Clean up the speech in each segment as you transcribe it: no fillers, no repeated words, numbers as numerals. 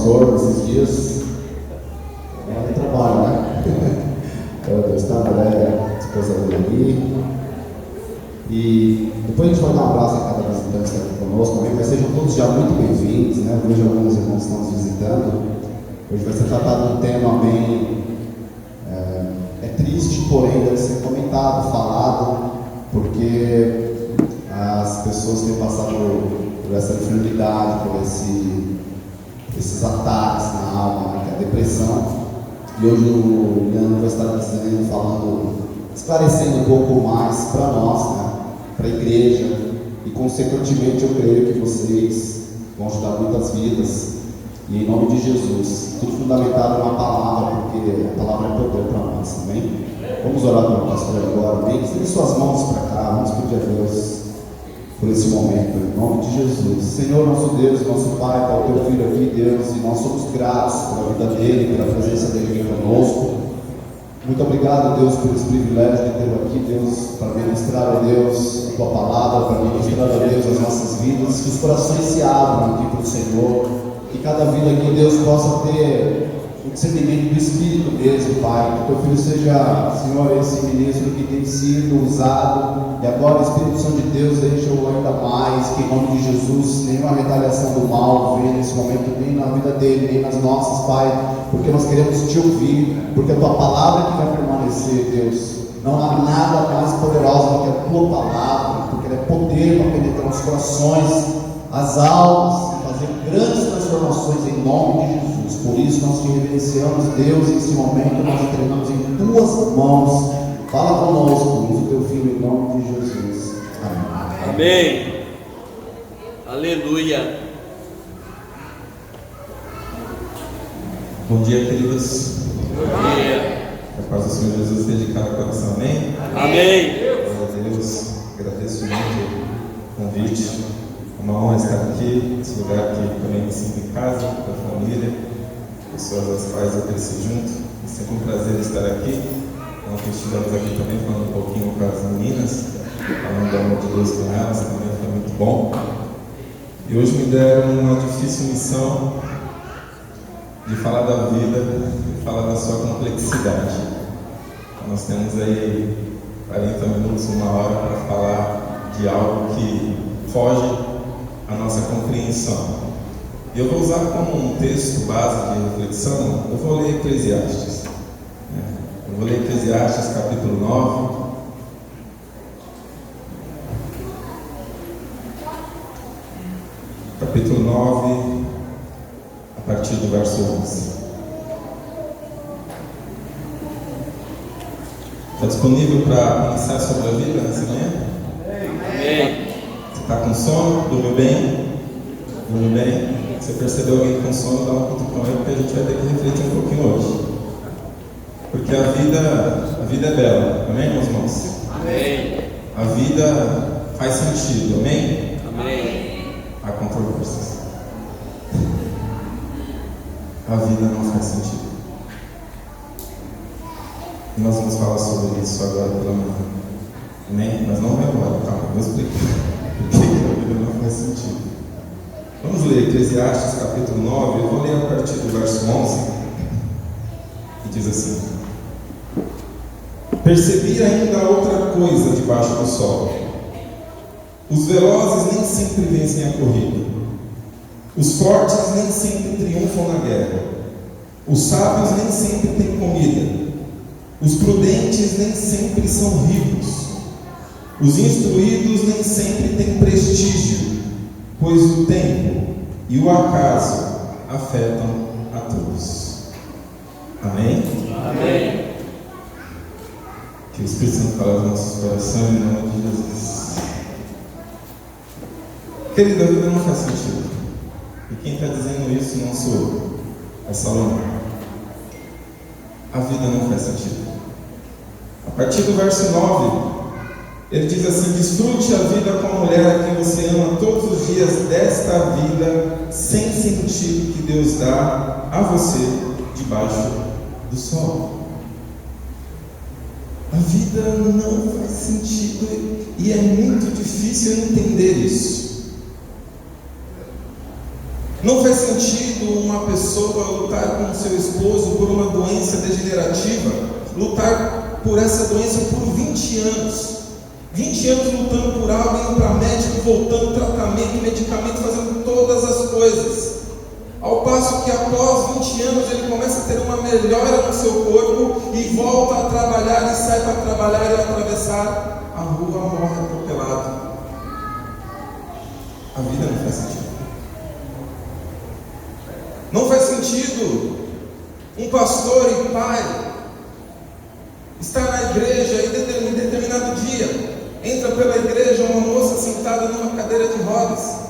pastor nesses dias. É trabalho, né? Está a André, a esposa dele ali. E depois a gente vai dar um abraço a cada visitante que está aqui conosco também, mas sejam todos já muito bem-vindos, né? Eu vejo alguns irmãos que estão nos visitando. Hoje vai ser tratado um tema bem triste, porém deve ser comentado, falado, porque as pessoas têm passado por essa enfermidade, por esses ataques na alma, né, que é a depressão. E hoje o Leandro vai estar dizendo, falando, esclarecendo um pouco mais para nós, né, para a igreja, e consequentemente eu creio que vocês vão ajudar muitas vidas. E em nome de Jesus, tudo fundamentado na palavra, porque a palavra é poder para nós, amém? Vamos orar pelo pastor agora, amém? Estende suas mãos para cá, vamos pedir a Deus por esse momento, em nome de Jesus. Senhor, nosso Deus, nosso Pai, está o teu filho aqui, Deus, e nós somos gratos pela vida dele, pela presença dele aqui conosco. Muito obrigado, Deus, por esse privilégio de tê-lo aqui, Deus, para ministrar, a Deus, a tua palavra, para ministrar, a Deus, as nossas vidas, que os corações se abram aqui para o Senhor. Que cada vida aqui, Deus, possa ter um discernimento do Espírito mesmo, Pai. Que teu filho seja, Senhor, esse ministro que tem sido usado. E agora o Espírito Santo de Deus deixa-o ainda mais. Que em nome de Jesus, nenhuma retaliação do mal venha nesse momento, nem na vida dele, nem nas nossas, Pai. Porque nós queremos te ouvir. Porque a tua palavra é que vai permanecer, Deus. Não há nada mais poderoso do que a tua palavra. Porque ela é poder para penetrar os corações, as almas, grandes transformações em nome de Jesus. Por isso nós te reverenciamos, Deus, e nesse momento nós entregamos em tuas mãos. Fala conosco, usa o teu filho em nome de Jesus. Amém. Amém. Aleluia. Bom dia, queridos. Bom dia. A paz do Senhor Jesus esteja em cada coração. Amém. Amém. Glória a Deus. Agradeço muito o convite. É uma honra estar aqui, nesse lugar que também me sinto em casa, com a família, pessoas às quais eu cresci junto. É sempre um prazer estar aqui. Ontem estivemos aqui também falando um pouquinho com as meninas, falando do amor de Deus com elas, também foi muito bom. E hoje me deram uma difícil missão de falar da vida, de falar da sua complexidade. Então, nós temos aí 40 minutos, uma hora para falar de algo que foge a nossa compreensão. Eu vou usar como um texto base de reflexão, eu vou ler Eclesiastes. Eu vou ler Eclesiastes capítulo 9. Capítulo 9, a partir do verso 11. Está disponível para iniciar sobre a vida nessa manhã? Amém. Está com sono? Dormiu bem? Dormiu bem? Se percebeu alguém com sono, dá um cutucão aí, porque a gente vai ter que refletir um pouquinho hoje. Porque a vida é bela, amém, meus irmãos? Amém. A vida faz sentido, amém? Amém. Há controvérsias. A vida não faz sentido. E nós vamos falar sobre isso agora pela manhã. Amém? Mas não vai agora, calma, eu vou explicar. Porque a vida não faz sentido. Vamos ler Eclesiastes capítulo 9, eu vou ler a partir do verso 11, que diz assim: Percebi ainda outra coisa debaixo do sol. Os velozes nem sempre vencem a corrida. Os fortes nem sempre triunfam na guerra. Os sábios nem sempre têm comida. Os prudentes nem sempre são ricos. Os instruídos nem sempre têm prestígio, pois o tempo e o acaso afetam a todos. Amém? Amém. Que o Espírito Santo fale aos nossos corações em nome de Jesus. Querida, a vida não faz sentido. E quem está dizendo isso não sou eu, é Salomão. A vida não faz sentido. A partir do verso 9, ele diz assim: desfrute a vida com a mulher a quem você ama todos os dias desta vida, sem sentido que Deus dá a você debaixo do sol. A vida não faz sentido e é muito difícil entender isso. Não faz sentido uma pessoa lutar com o seu esposo por uma doença degenerativa, lutar por essa doença por 20 anos. 20 anos lutando por algo, indo para médico, voltando, tratamento, medicamento, fazendo todas as coisas. Ao passo que após 20 anos ele começa a ter uma melhora no seu corpo e volta a trabalhar e sai para trabalhar e atravessar a rua, morre atropelado. A vida não faz sentido. Não faz sentido um pastor e pai estar na igreja e em determinado dia entra pela igreja uma moça sentada numa cadeira de rodas.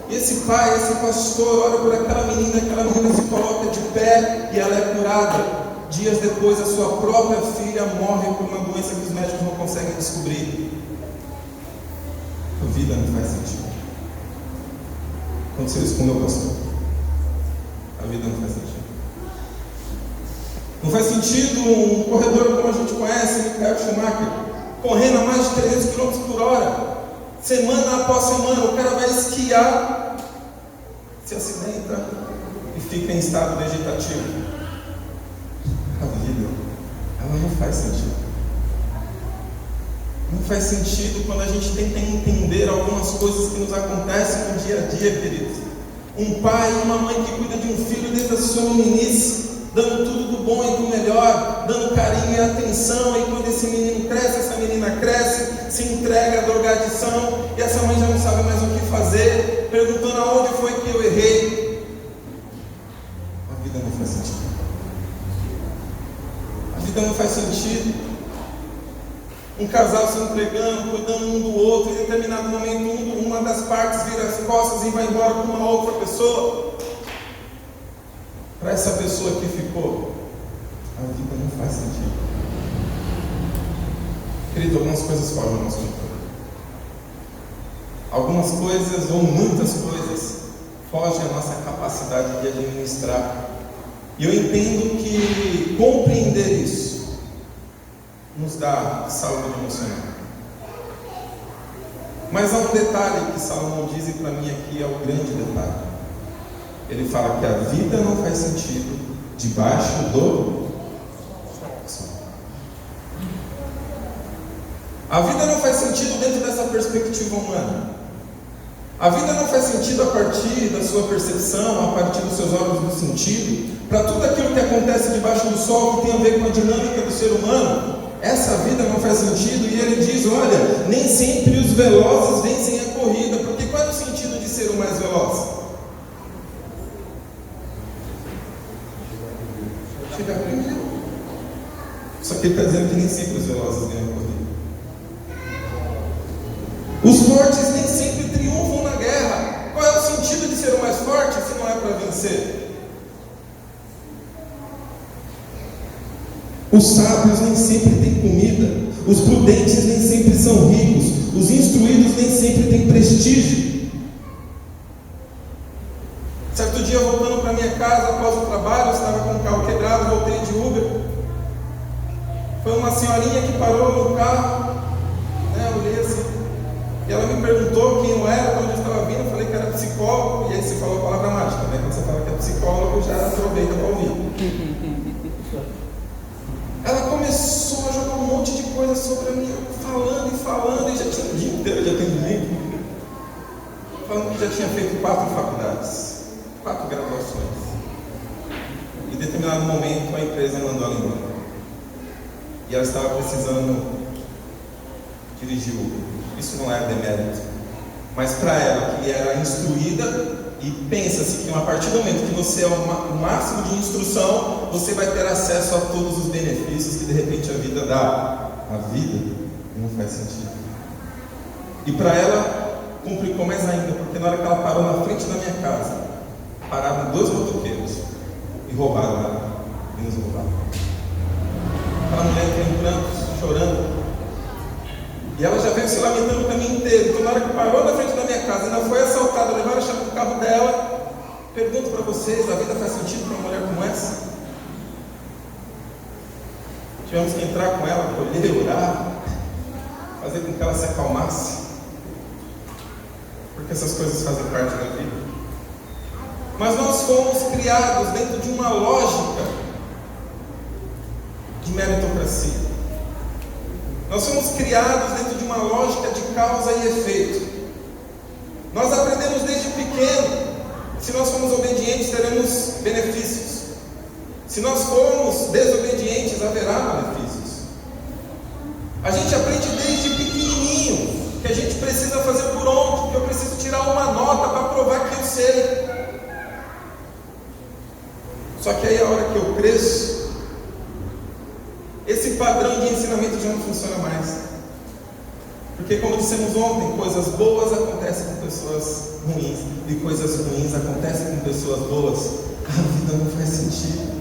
E esse pai, esse pastor olha por aquela menina se coloca de pé e ela é curada. Dias depois a sua própria filha morre por uma doença que os médicos não conseguem descobrir. A vida não faz sentido. Aconteceu isso com o meu pastor. A vida não faz sentido. Não faz sentido um corredor como a gente conhece, Michael Schumacher, correndo a mais de 300 km por hora, semana após semana. O cara vai esquiar, se acidenta e fica em estado vegetativo. A vida, ela não faz sentido. Não faz sentido quando a gente tenta entender algumas coisas que nos acontecem no dia a dia, queridos. Um pai e uma mãe que cuida de um filho desde a sua meninice, dando tudo do bom e do melhor, dando carinho e atenção, e quando esse menino cresce, essa menina cresce, se entrega à drogadição, e essa mãe já não sabe mais o que fazer, perguntando aonde foi que eu errei. A vida não faz sentido. A vida não faz sentido. Um casal se entregando, cuidando um do outro, em determinado momento uma das partes vira as costas e vai embora com uma outra pessoa. Para essa pessoa que ficou, a vida não faz sentido. Querido, algumas coisas fogem ao nosso controle. Algumas coisas, ou muitas coisas, fogem à nossa capacidade de administrar. E eu entendo que compreender isso nos dá saúde emocional. Mas há um detalhe que Salomão diz, e para mim aqui é o grande detalhe. Ele fala que a vida não faz sentido debaixo do sol. A vida não faz sentido dentro dessa perspectiva humana. A vida não faz sentido a partir da sua percepção, a partir dos seus órgãos do sentido, para tudo aquilo que acontece debaixo do sol, que tem a ver com a dinâmica do ser humano. Essa vida não faz sentido, e ele diz, olha, nem sempre os velozes vencem a corrida, porque qual é o sentido de ser o mais veloz? Chegar primeiro. Só que ele está dizendo que nem sempre os velozes ganham a corrida. Os fortes nem sempre triunfam na guerra. Qual é o sentido de ser o mais forte se não é para vencer? Os sábios nem sempre têm comida, os prudentes nem sempre são ricos, os instruídos nem sempre têm prestígio. Certo dia, voltando para minha casa após o trabalho, eu estava com o carro quebrado, voltei de Uber. Foi uma senhorinha que parou no carro, eu olhei assim, e ela me perguntou quem eu era, de onde eu estava vindo. Eu falei que era psicólogo, e aí você falou a palavra mágica, né? Quando você fala que é psicólogo, já aproveita para ouvir. Ela começou a jogar um monte de coisa sobre mim, falando, e já tinha o dia inteiro de atendimento, falando que já tinha feito 4 faculdades, 4 graduações. Em determinado momento a empresa mandou ela embora. E ela estava precisando dirigir o Uber. Isso não é demérito. Mas para ela, que era instruída, e pensa-se que a partir do momento que você é o máximo de instrução, você vai ter acesso a todos os benefícios que de repente a vida dá. A vida não faz sentido. E para ela complicou mais ainda, porque na hora que ela parou na frente da minha casa, pararam 2 motoqueiros e roubaram ela. E nos roubaram. Aquela mulher entrou em prantos, chorando. E ela já veio se lamentando o caminho inteiro. Então na hora que parou na frente da minha casa, ainda foi assaltada, levaram a chave do carro dela. Pergunto para vocês, a vida faz sentido para uma mulher como essa? Tivemos que entrar com ela, acolher, orar, fazer com que ela se acalmasse, porque essas coisas fazem parte da vida. Mas nós fomos criados dentro de uma lógica de meritocracia. Nós somos criados dentro de uma lógica de causa e efeito. Nós aprendemos desde pequeno: se nós formos obedientes, teremos benefícios. Se nós formos desobedientes, haverá malefícios. A gente aprende desde pequenininho que a gente precisa fazer por onde, que eu preciso tirar uma nota para provar que eu sei. Só que aí a hora que eu cresço, esse padrão de ensinamento já não funciona mais. Porque, como dissemos ontem, coisas boas acontecem com pessoas ruins, e coisas ruins acontecem com pessoas boas. A vida não faz sentido.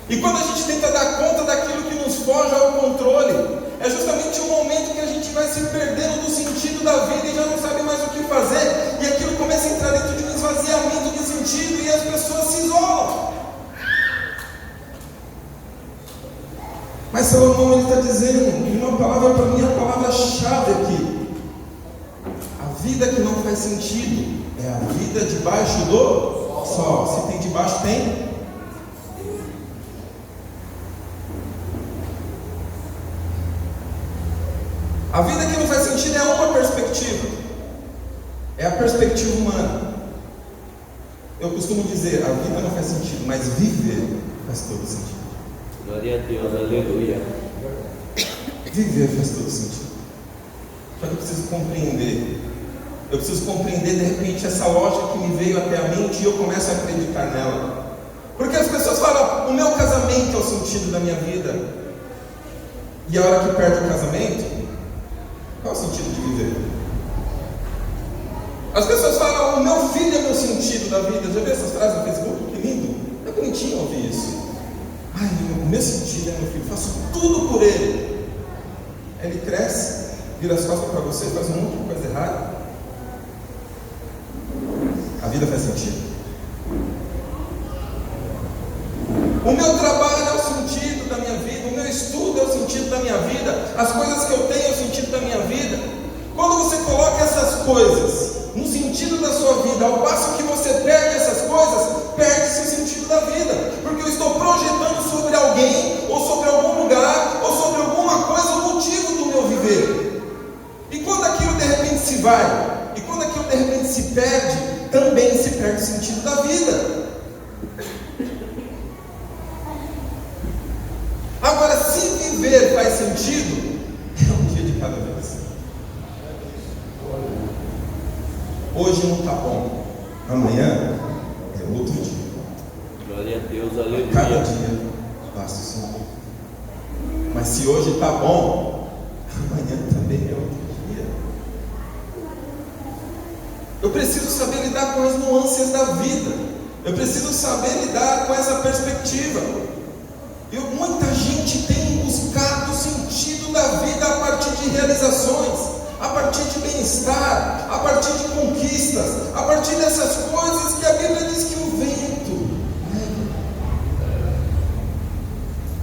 E quando a gente tenta dar conta daquilo que nos foge ao controle, é justamente o momento que a gente vai se perdendo do sentido da vida e já não sabe mais o que fazer, e aquilo começa a entrar dentro de um esvaziamento de sentido e as pessoas se isolam. Mas Salomão está dizendo, uma palavra para mim, a palavra-chave aqui: a vida que não faz sentido é a vida debaixo do sol. Se tem debaixo, tem. A vida que não faz sentido é uma perspectiva, é a perspectiva humana. Eu costumo dizer, a vida não faz sentido, mas viver faz todo sentido. Glória a Deus, aleluia. Viver faz todo sentido. Só que eu preciso compreender. Eu preciso compreender, de repente, essa lógica que me veio até a mente e eu começo a acreditar nela. Porque as pessoas falam, o meu casamento é o sentido da minha vida. E a hora que perde o casamento, qual é o sentido de viver? As pessoas falam, o meu filho é meu sentido da vida. Já viu essas frases no Facebook? Que lindo. É bonitinho ouvir isso. Ai, o meu sentido é meu filho, faço tudo por ele. Ele cresce, vira as costas para você, faz um monte de coisa errada. A vida faz sentido. O meu trabalho é o sentido da minha vida, o meu estudo é o sentido da minha vida, as coisas que eu tenho é o sentido da minha vida. Quando você coloca essas coisas no sentido da sua vida, ao passo que você perde essas coisas, perde-se o sentido da vida, porque eu estou projetando sobre alguém, ou sobre algum lugar, ou sobre alguma coisa, o motivo do meu viver. E quando aquilo de repente se vai, e quando aquilo de repente se perde, também se perde o sentido da vida. Agora, se viver faz sentido, é um dia de cada vez. Hoje não está bom, amanhã é outro dia. Glória a Deus, aleluia. Cada dia basta o Senhor. Mas se hoje está bom, amanhã também é outro dia. Eu preciso saber lidar com as nuances da vida. Eu preciso saber lidar com essa perspectiva. Muita gente tem buscado o sentido da vida a partir de realizações, a partir de bem-estar, a partir de conquistas, a partir dessas coisas que a Bíblia diz que o vento leva.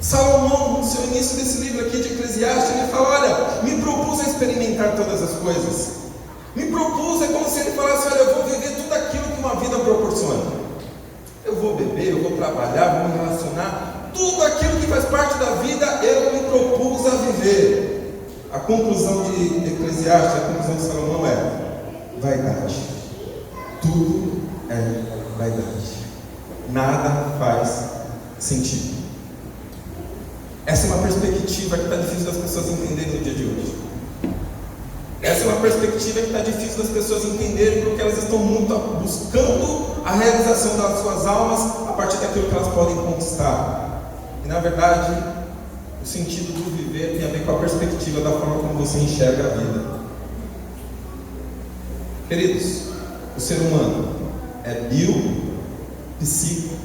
Salomão, no seu início desse livro aqui de Eclesiastes, ele fala: olha, me propus a experimentar todas as coisas. Me propus, é como se ele falasse: olha, eu vou viver tudo aquilo que uma vida proporciona. Eu vou beber, eu vou trabalhar, vou me relacionar. Tudo aquilo que faz parte da vida, eu me propus a viver. A conclusão de Eclesiastes, a conclusão de Salomão é vaidade. Tudo é vaidade. Nada faz sentido. Essa é uma perspectiva que está difícil das pessoas entenderem no dia de hoje. Essa é uma perspectiva que está difícil das pessoas entenderem, porque elas estão muito buscando a realização das suas almas a partir daquilo que elas podem conquistar. E na verdade, o sentido do viver tem a ver com a perspectiva da forma como você enxerga a vida. Queridos, o ser humano é bio, psíquico,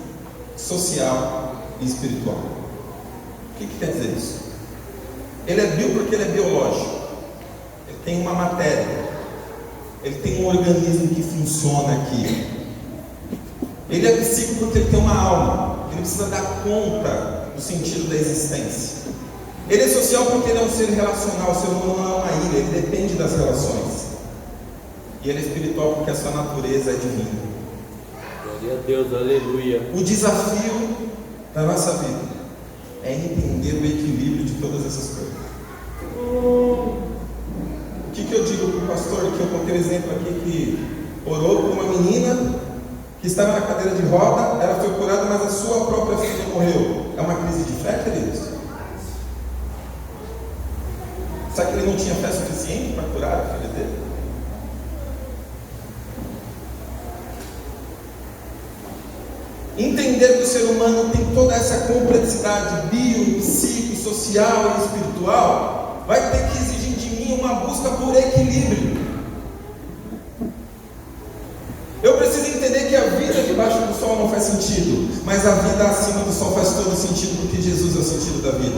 social e espiritual. O que quer dizer isso? Ele é bio porque ele é biológico. Ele tem uma matéria. Ele tem um organismo que funciona aqui. Ele é psíquico porque ele tem uma alma. Ele precisa dar conta do sentido da existência. Ele é social porque ele é um ser relacional. O ser humano não é uma ilha, ele depende das relações. E ele é espiritual porque a sua natureza é divina. Glória a Deus, aleluia. O desafio da nossa vida é entender o equilíbrio de todas essas coisas. O que eu digo para o pastor? Que eu contei um exemplo aqui que orou por uma menina que estava na cadeira de roda, ela foi curada, mas a sua própria filha morreu. É uma crise de fé, queridos? Será que ele não tinha fé suficiente para curar a filha dele? Entender que o ser humano tem toda essa complexidade bio, psico, social e espiritual vai ter que exigir de mim uma busca por equilíbrio. Eu preciso entender que a vida debaixo do sol não faz sentido, mas a vida acima do sol faz todo sentido, porque Jesus é o sentido da vida.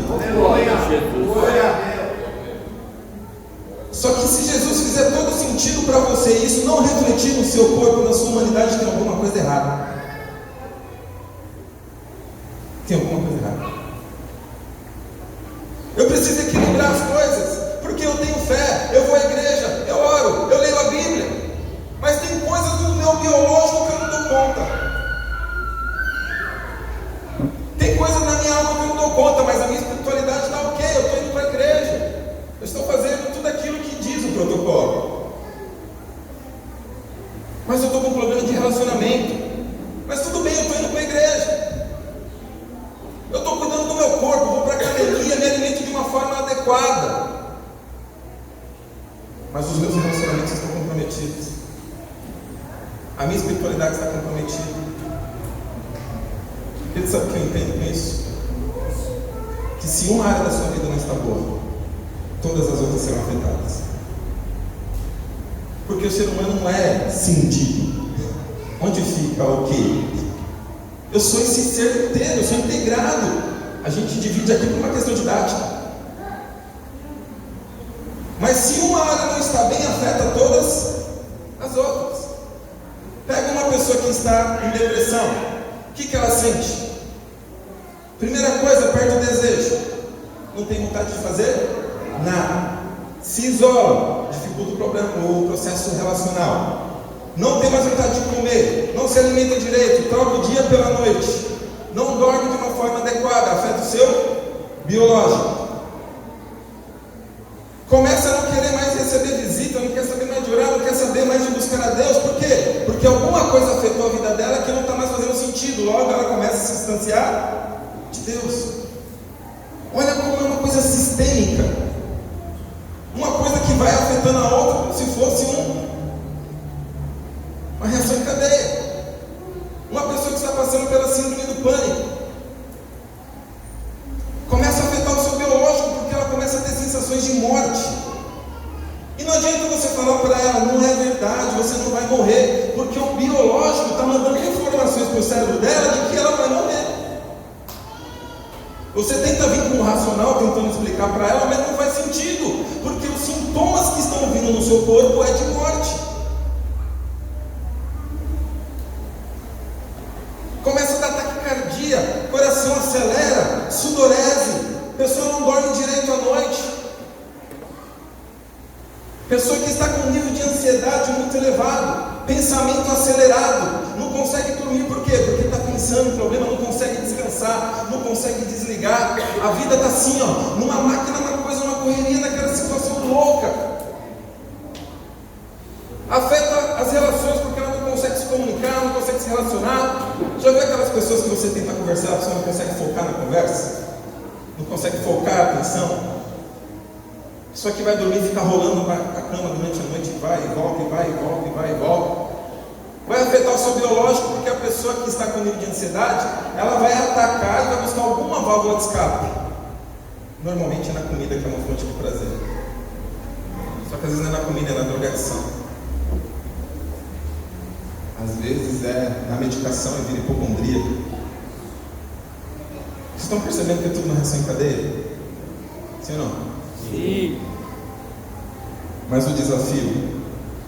Só que se Jesus fizer todo sentido para você e isso não refletir no seu corpo, na sua humanidade, tem alguma coisa errada. Tem alguma coisa errada. Eu preciso equilibrar as coisas, porque eu tenho fé, eu vou à igreja, eu oro, eu leio a Bíblia, mas tem coisas do meu biológico que eu não dou conta. Tem coisas na minha alma que eu não dou conta, mas a minha espiritualidade está ok, eu estou indo para a igreja, eu estou fazendo tudo aquilo que diz o protocolo, mas eu estou com um problema de relacionamento. Mas tudo bem, eu estou indo para a igreja. Eu estou cuidando do meu corpo, vou para a academia, me alimento de uma forma adequada. Mas os meus relacionamentos estão comprometidos. A minha espiritualidade está comprometida. Ele sabe o que eu entendo com isso? Que se uma área da sua vida não está boa, todas as outras serão afetadas. Porque o ser humano não é cindido. Onde fica o quê? Eu sou esse ser inteiro, eu sou integrado. A gente divide aqui por uma questão didática. Mas se uma área não está bem, afeta todas as outras. Pega uma pessoa que está em depressão. O que ela sente? Primeira coisa, perde o desejo. Não tem vontade de fazer nada. Se isola, dificulta o processo relacional. Não tem mais vontade de comer, não se alimenta direito, troca o dia pela noite, não dorme de uma forma adequada, afeta o seu biológico. Começa a não querer mais receber visita, não quer saber mais de orar, não quer saber mais de buscar a Deus. Por quê? Porque alguma coisa afetou a vida dela que não está mais fazendo sentido. Logo ela começa a se distanciar de Deus. Olha como é uma coisa sistêmica, uma coisa que vai afetando a outra como se fosse uma reação em cadeia. Uma pessoa que está passando pela síndrome do pânico começa a afetar o seu biológico, porque ela começa a ter sensações de morte. E não adianta você falar para ela, não é verdade, você não vai morrer, porque o biológico está mandando informações para o cérebro dela de que ela vai morrer. Você tenta vir com o racional, tentando explicar para ela, mas não faz sentido, porque os sintomas que estão vindo no seu corpo é de morte. Começa a dar taquicardia, coração acelera, sudorese, pessoa não dorme direito à noite, pessoa que está com um nível de ansiedade muito elevado, pensamento acelerado, não consegue dormir. Por quê? Porque está pensando em problema, não consegue descansar, não consegue desligar. A vida está assim, ó, numa máquina, uma coisa, uma correria, naquela situação louca. Afeta as relações porque ela não consegue se comunicar, não consegue se relacionar. Já viu aquelas pessoas que você tenta conversar, a pessoa não consegue focar na conversa? Não consegue focar a atenção? Só que vai dormir e fica rolando a cama durante a noite, vai e volta, e vai e volta, e vai e volta. Vai afetar o seu biológico, porque a pessoa que está com nível de ansiedade, ela vai atacar e vai buscar alguma válvula de escape. Normalmente é na comida, que é uma fonte de prazer. Só que às vezes não é na comida, é na drogadição. Às vezes é na medicação e vira hipocondria. Vocês estão percebendo que é tudo uma reação em cadeia? Sim ou não? Sim. Mas o desafio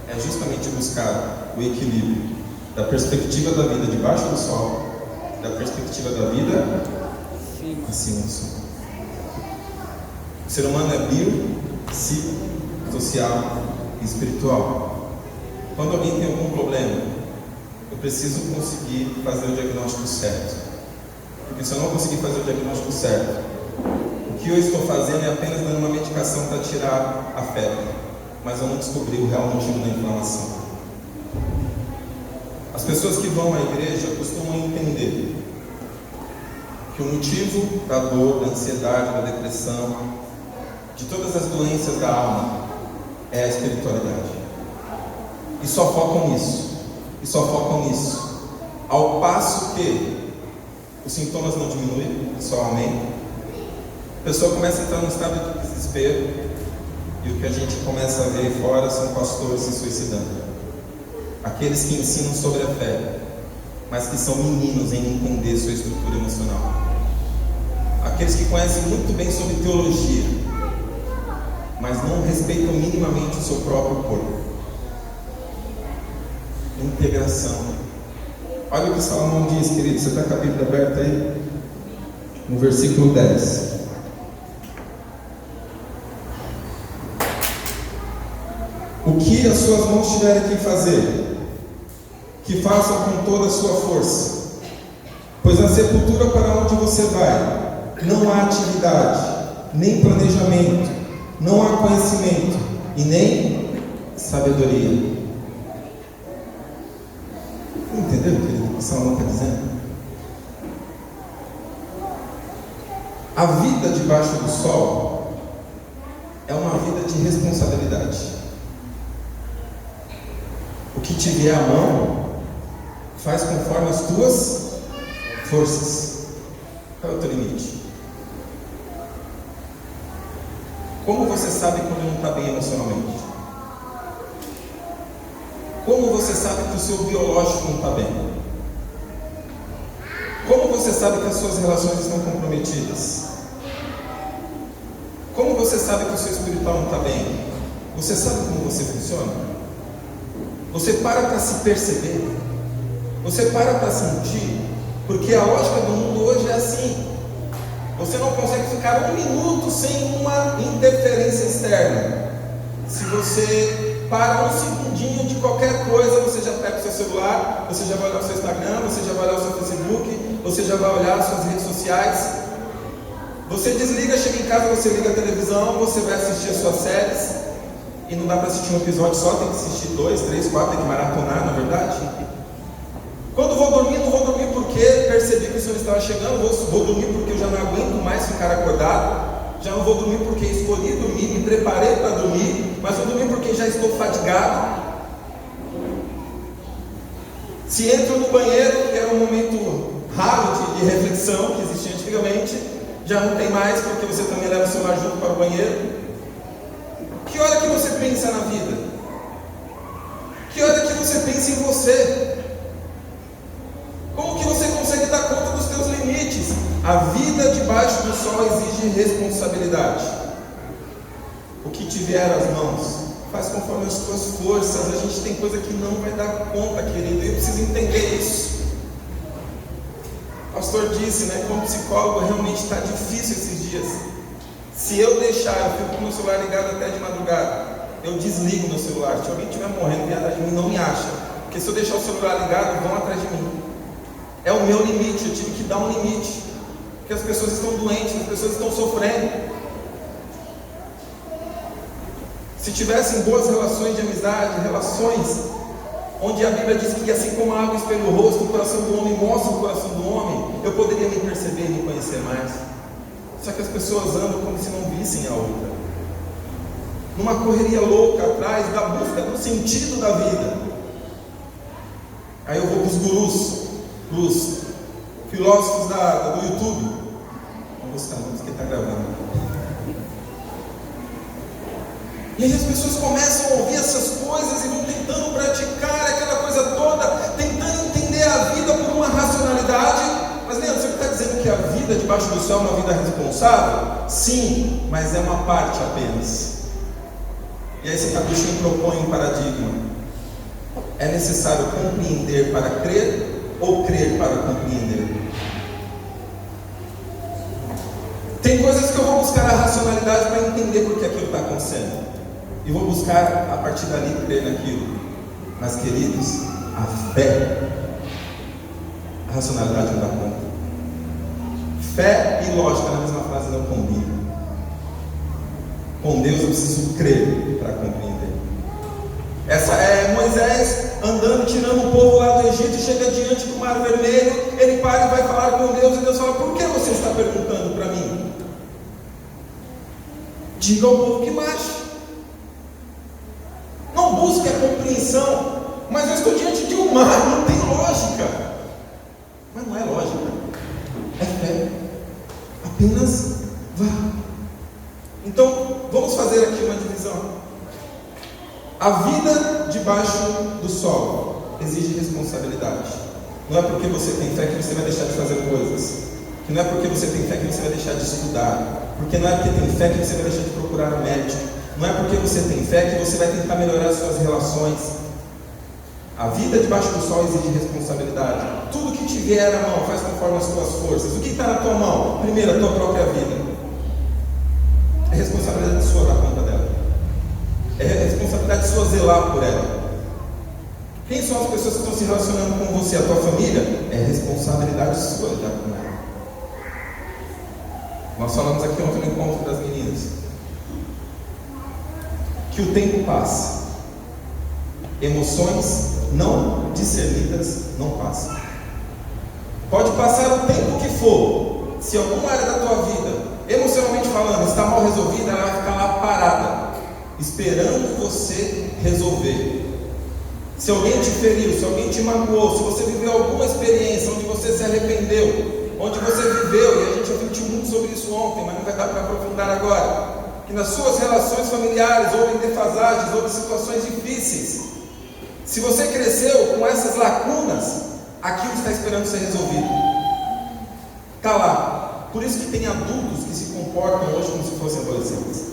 é justamente buscar o equilíbrio da perspectiva da vida debaixo do sol, da perspectiva da vida acima do sol. O ser humano é bio, psico, social e espiritual. quando alguém tem algum problema, eu preciso conseguir fazer o diagnóstico certo. Porque se eu não conseguir fazer o diagnóstico certo, o que eu estou fazendo é apenas dando uma medicação para tirar a febre, mas eu não descobri o real motivo da inflamação. As pessoas que vão à igreja costumam entender que o motivo da dor, da ansiedade, da depressão, de todas as doenças da alma é a espiritualidade. E só focam nisso. E só focam nisso. Ao passo que os sintomas não diminuem, só aumentam. A pessoa começa a entrar num estado de desespero. E o que a gente começa a ver aí fora são pastores se suicidando. Aqueles que ensinam sobre a fé, mas que são meninos em entender sua estrutura emocional. Aqueles que conhecem muito bem sobre teologia, mas não respeitam minimamente o seu próprio corpo. Integração. Olha o que Salomão diz, querido. Você está com a Bíblia aberta aí? No versículo 10. O que as suas mãos tiverem que fazer, que façam com toda a sua força, pois na sepultura para onde você vai, não há atividade, nem planejamento, não há conhecimento e nem sabedoria. Entendeu, querido, o que o Salomão está dizendo? A vida debaixo do sol é uma vida de responsabilidade. O que te vier à mão, faz conforme as tuas forças. Qual é o teu limite? Como você sabe quando não está bem emocionalmente? Como você sabe que o seu biológico não está bem? Como você sabe que as suas relações estão comprometidas? Como você sabe que o seu espiritual não está bem? Você sabe como você funciona? Você para se perceber? Você para sentir? Porque a lógica do mundo hoje é assim. Você não consegue ficar um minuto sem uma interferência externa. Se você para um segundinho de qualquer coisa, você já pega o seu celular, você já vai olhar o seu Instagram, você já vai olhar o seu Facebook, você já vai olhar as suas redes sociais. Você desliga, chega em casa, você liga a televisão, você vai assistir as suas séries. E não dá para assistir um episódio só, tem que assistir 2, 3, 4, tem que maratonar, na verdade. Quando vou dormir, não vou dormir porque percebi que o Senhor estava chegando, vou dormir porque eu já não aguento mais ficar acordado. Já não vou dormir porque escolhi dormir, me preparei para dormir, mas vou dormir porque já estou fadigado. Se entro no banheiro, que era um momento raro de reflexão que existia antigamente, já não tem mais porque você também leva o celular junto para o banheiro. Que hora que você pensa na vida? Que hora que você pensa em você? Como que você consegue dar conta dos seus limites? A vida debaixo do sol exige responsabilidade. O que te vier às mãos, faz conforme as tuas forças. A gente tem coisa que não vai dar conta, querido, e eu preciso entender isso. O pastor disse, né, como psicólogo, realmente está difícil esses dias. Se eu deixar, eu fico com o meu celular ligado até de madrugada, eu desligo meu celular. Se alguém estiver morrendo, vem atrás de mim, não me acha. Porque se eu deixar o celular ligado, vão atrás de mim. É o meu limite, eu tive que dar um limite. Porque as pessoas estão doentes, as pessoas estão sofrendo. Se tivessem boas relações de amizade, relações onde a Bíblia diz que assim como a água espelha o rosto, o coração do homem mostra o coração do homem, eu poderia me perceber e me conhecer mais. Só que as pessoas andam como se não vissem a outra, numa correria louca atrás da busca do sentido da vida. Aí eu vou para os gurus, os filósofos do YouTube. Não vou citar nomes que está gravando. E aí as pessoas começam a ouvir essas coisas e vão tentando praticar aquela coisa toda, tentando entender a vida por uma racionalidade. Mas Leandro, você está dizendo que a vida debaixo do céu é uma vida responsável? Sim, mas é uma parte apenas. E aí você me propõe um paradigma. É necessário compreender para crer ou crer para compreender? Tem coisas que eu vou buscar a racionalidade para entender por que aquilo está acontecendo. E vou buscar a partir dali crer naquilo. Mas, queridos, a fé, a racionalidade não dá conta. Fé e lógica na mesma frase não combinam. Com Deus eu preciso crer para compreender. Essa é Moisés andando, tirando o povo lá do Egito, chega diante do Mar Vermelho, ele para e vai falar com Deus, e Deus fala: por que você está perguntando para mim? Diga ao povo que marche. Não busque a compreensão. Mas eu estou diante de um mar, não tem lógica. Mas não é lógica, é fé. Apenas vá. Então, vamos fazer aqui uma divisão. A vida debaixo do sol exige responsabilidade. Não é porque você tem fé que você vai deixar de fazer coisas. Que não é porque você tem fé que você vai deixar de estudar. Porque não é porque tem fé que você vai deixar de procurar um médico. Não é porque você tem fé que você vai tentar melhorar suas relações. A vida debaixo do sol exige responsabilidade. Tudo que te vier à mão, faz conforme as tuas forças. O que está na tua mão? Primeiro, a tua própria vida. É responsabilidade sua dar conta dela. É responsabilidade sua zelar por ela. Quem são as pessoas que estão se relacionando com você? A tua família? É responsabilidade sua lidar com ela. Nós falamos aqui ontem no encontro das meninas que o tempo passa. Emoções não discernidas não passam. Pode passar o tempo que for. Se alguma área da tua vida, emocionalmente falando, está mal resolvida, ela vai ficar lá parada, esperando você resolver. Se alguém te feriu, se alguém te magoou, se você viveu alguma experiência onde você se arrependeu, onde você viveu, e a gente refletiu muito sobre isso ontem, mas não vai dar para aprofundar agora, que nas suas relações familiares houve defasagens, houve situações difíceis. Se você cresceu com essas lacunas, aquilo está esperando ser resolvido. Está lá. Por isso que tem adultos que se comportam hoje como se fossem adolescentes.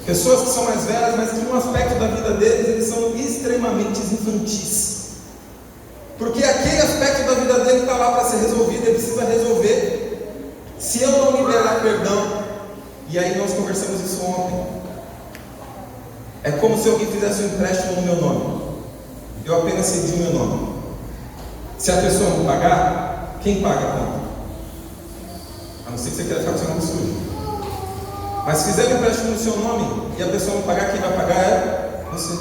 Pessoas que são mais velhas, mas que num aspecto da vida deles, eles são extremamente infantis. Porque aquele aspecto da vida dele está lá para ser resolvido, ele precisa resolver. Se eu não liberar perdão, e aí nós conversamos isso ontem, é como se alguém fizesse um empréstimo no meu nome. Eu apenas cedi o meu nome. Se a pessoa não pagar, quem paga a conta? A não ser que você queira ficar com o seu nome sujo. Mas se fizer um empréstimo no seu nome e a pessoa não pagar, quem vai pagar é você.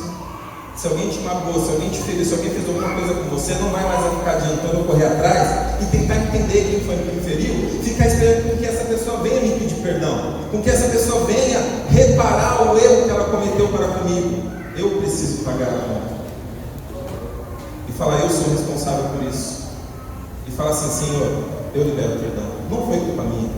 Se alguém te magoou, se alguém te feriu, se alguém fez alguma coisa com você, não vai mais ficar adiantando correr atrás e tentar entender quem foi que me feriu, ficar esperando que essa pessoa venha me pedir perdão, com que essa pessoa venha reparar o erro que ela cometeu para comigo. Eu preciso pagar a conta. E falar: eu sou responsável por isso. E falar assim: Senhor, eu libero perdão. Não foi culpa minha.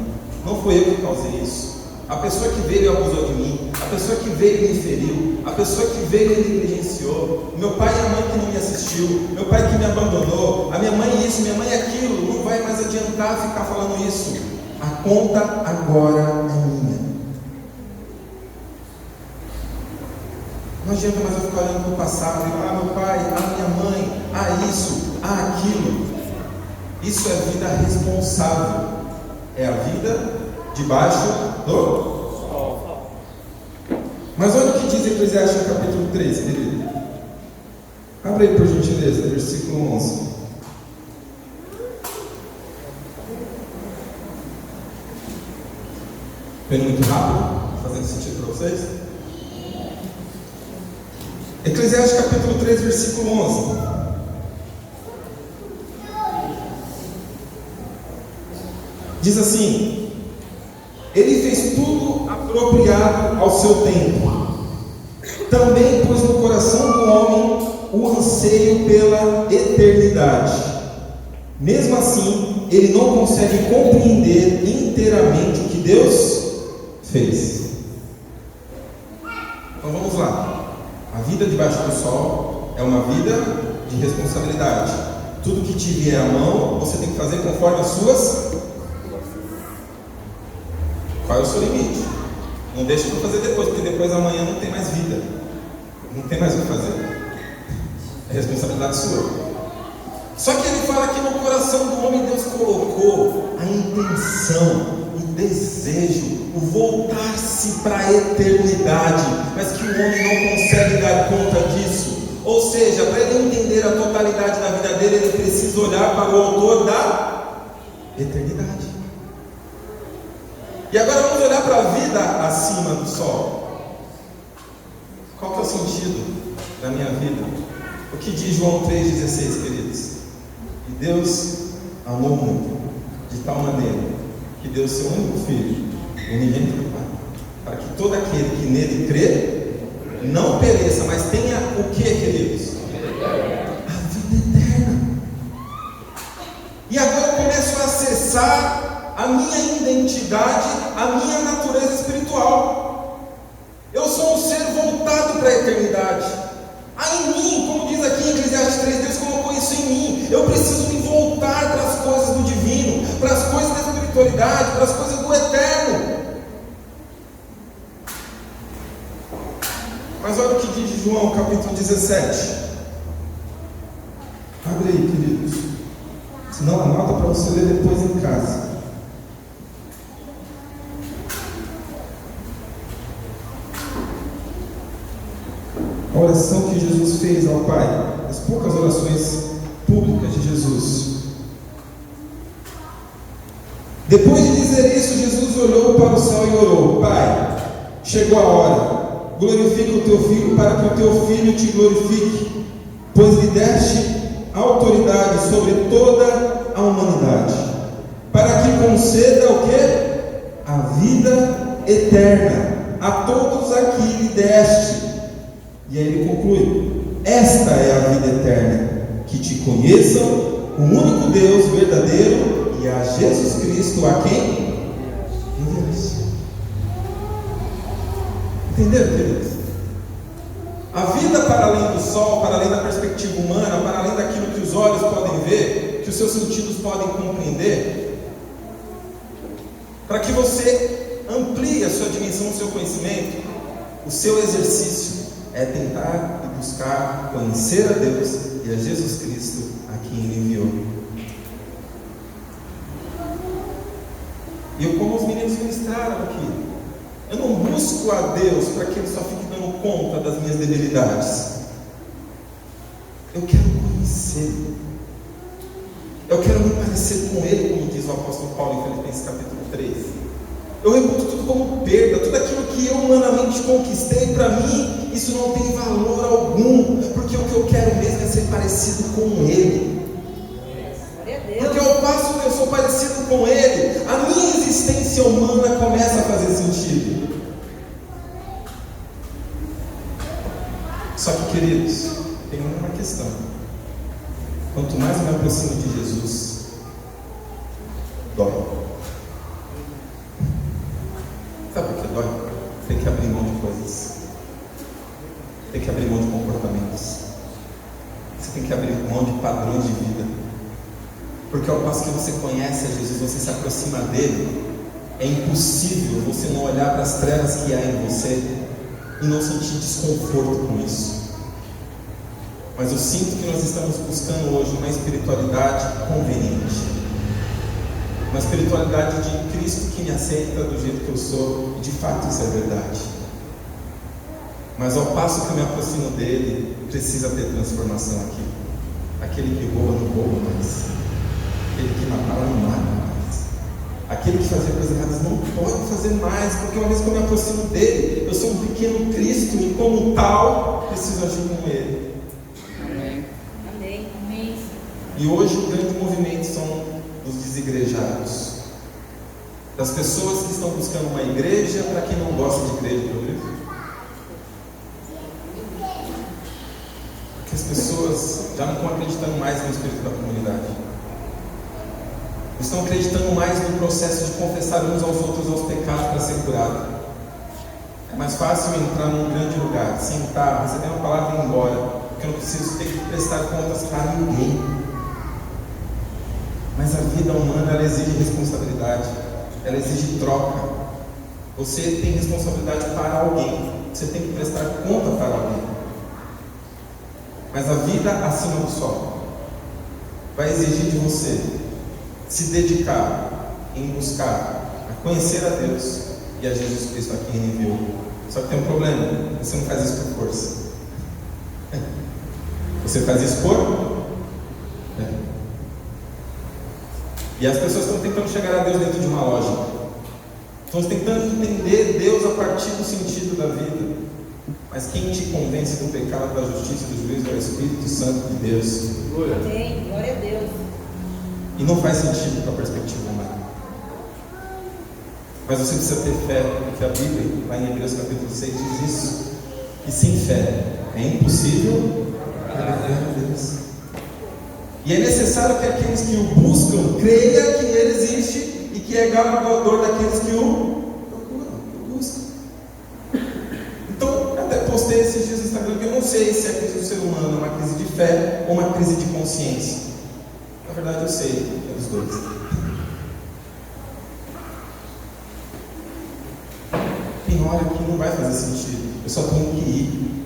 Não foi eu que causei isso. A pessoa que veio e abusou de mim, a pessoa que veio e me feriu, a pessoa que veio e me negligenciou, meu pai e a mãe que não me assistiu, meu pai que me abandonou, a minha mãe isso, minha mãe aquilo. Não vai mais adiantar ficar falando isso. A conta agora é minha. Não adianta mais eu ficar olhando para o passado e meu pai, minha mãe, isso, aquilo. Isso é vida responsável. É a vida debaixo do sol. Mas olha o que diz Eclesiastes capítulo 3, querido. Abre aí por gentileza, versículo 11. Vendo muito rápido? Fazendo sentido para vocês? Eclesiastes capítulo 3, versículo 11. Diz assim: ele fez tudo apropriado ao seu tempo. Também pôs no coração do homem o anseio pela eternidade. Mesmo assim, ele não consegue compreender inteiramente o que Deus fez. Então vamos lá. A vida debaixo do sol é uma vida de responsabilidade. Tudo que te vier à mão, você tem que fazer conforme as suas. Qual é o seu limite? Não deixe para fazer depois, porque depois amanhã não tem mais vida. Não tem mais o que fazer. É responsabilidade sua. Só que ele fala que no coração do homem Deus colocou a intenção. E o desejo, o voltar-se para a eternidade, mas que o homem não consegue dar conta disso. Ou seja, para ele entender a totalidade da vida dele, ele precisa olhar para o autor da eternidade. E agora vamos olhar para a vida acima do sol. Qual que é o sentido da minha vida? O que diz João 3,16, queridos? E Deus amou o mundo de tal maneira que deu seu único filho, unigênito do Pai, para que todo aquele que nele crê não pereça, mas tenha o que, queridos? A vida eterna. E agora eu começo a acessar a minha identidade, a minha natureza espiritual. Eu sou um ser voltado para a eternidade. Há em mim, como diz aqui em Eclesiastes 3, Deus colocou isso em mim. Eu preciso me voltar para as coisas do divino, para as coisas da espiritualidade, para as coisas do eterno. Mas olha o que diz João, capítulo 17. Abre aí, queridos. Se não, anota para você ler depois em casa. A oração que Jesus fez ao Pai, as poucas orações públicas de Jesus. Depois de dizer isso, Jesus olhou para o céu e orou: Pai, chegou a hora. Glorifica o teu filho, para que o teu filho te glorifique, pois lhe deste autoridade sobre toda a humanidade, para que conceda o que? A vida eterna a todos a que lhe deste. E aí ele conclui: esta é a vida eterna, que te conheçam, o único Deus verdadeiro, e a Jesus Cristo a quem enviaste. Entenderam, queridos? A vida para além do sol, para além da perspectiva humana, para além daquilo que os olhos podem ver, que os seus sentidos podem compreender, para que você amplie a sua dimensão, o seu conhecimento, o seu exercício é tentar e buscar conhecer a Deus e a Jesus Cristo a quem Ele enviou. E eu, como os meninos ministraram aqui, eu não busco a Deus para que Ele só fique dando conta das minhas debilidades. Eu quero conhecê-lo. Eu quero me parecer com Ele, como diz o apóstolo Paulo em Filipenses capítulo 3. Eu reputo tudo como perda, tudo aquilo que eu humanamente conquistei, para mim, isso não tem valor algum, porque o que eu quero mesmo é ser parecido com Ele. Porque ao passo que eu sou parecido com Ele, a minha existência humana começa a fazer sentido. Só que, queridos, tem uma questão: quanto mais eu me aproximo de Jesus, dói. Sabe por que dói? Tem que abrir mão de coisas, tem que abrir mão de comportamentos, você tem que abrir mão de padrões de vida, porque ao passo que você conhece a Jesus, você se aproxima dele, é impossível você não olhar para as trevas que há em você e não sentir desconforto com isso. Mas eu sinto que nós estamos buscando hoje uma espiritualidade conveniente, uma espiritualidade de Cristo que me aceita do jeito que eu sou, e de fato isso é verdade. Mas ao passo que eu me aproximo dele, precisa ter transformação aqui. Aquele que rouba não rouba mais, aquele que mata não mata mais, aquele que fazia coisas erradas não pode fazer mais, porque uma vez que eu me aproximo dele, eu sou um pequeno Cristo e como tal, preciso agir como ele. Amém. Amém. E hoje o grande movimento são os desigrejados, das pessoas que estão buscando uma igreja para quem não gosta de igreja, porque as pessoas já não estão acreditando mais no espírito da comunidade, estão acreditando mais no processo de confessar uns aos outros aos pecados para ser curado. É mais fácil entrar num grande lugar, sentar, receber uma palavra e ir embora, porque eu não preciso ter que prestar contas para ninguém. Mas a vida humana, ela exige responsabilidade, ela exige troca. Você tem responsabilidade para alguém, você tem que prestar conta para alguém. Mas a vida acima do sol vai exigir de você se dedicar em buscar conhecer a Deus e a Jesus Cristo a quem Ele enviou. Só que tem um problema: você não faz isso por força, você faz isso por... E as pessoas estão tentando chegar a Deus dentro de uma lógica, estão tentando entender Deus a partir do sentido da vida. Mas quem te convence do pecado, da justiça e do juízo é o Espírito Santo de Deus. Amém. Glória a Deus. E não faz sentido com a perspectiva humana. Mas você precisa ter fé, porque a Bíblia, lá em Hebreus capítulo 6, diz isso: que sem fé é impossível agradar a Deus. E é necessário que aqueles que o buscam creiam que Ele existe e que é galardoador daqueles que o procuram, o buscam. Então, até postei esses dias no Instagram que eu não sei se a crise do ser humano é uma crise de fé ou uma crise de consciência. Na verdade, eu sei, é dos dois. Tem hora que não vai fazer sentido, eu só tenho que ir.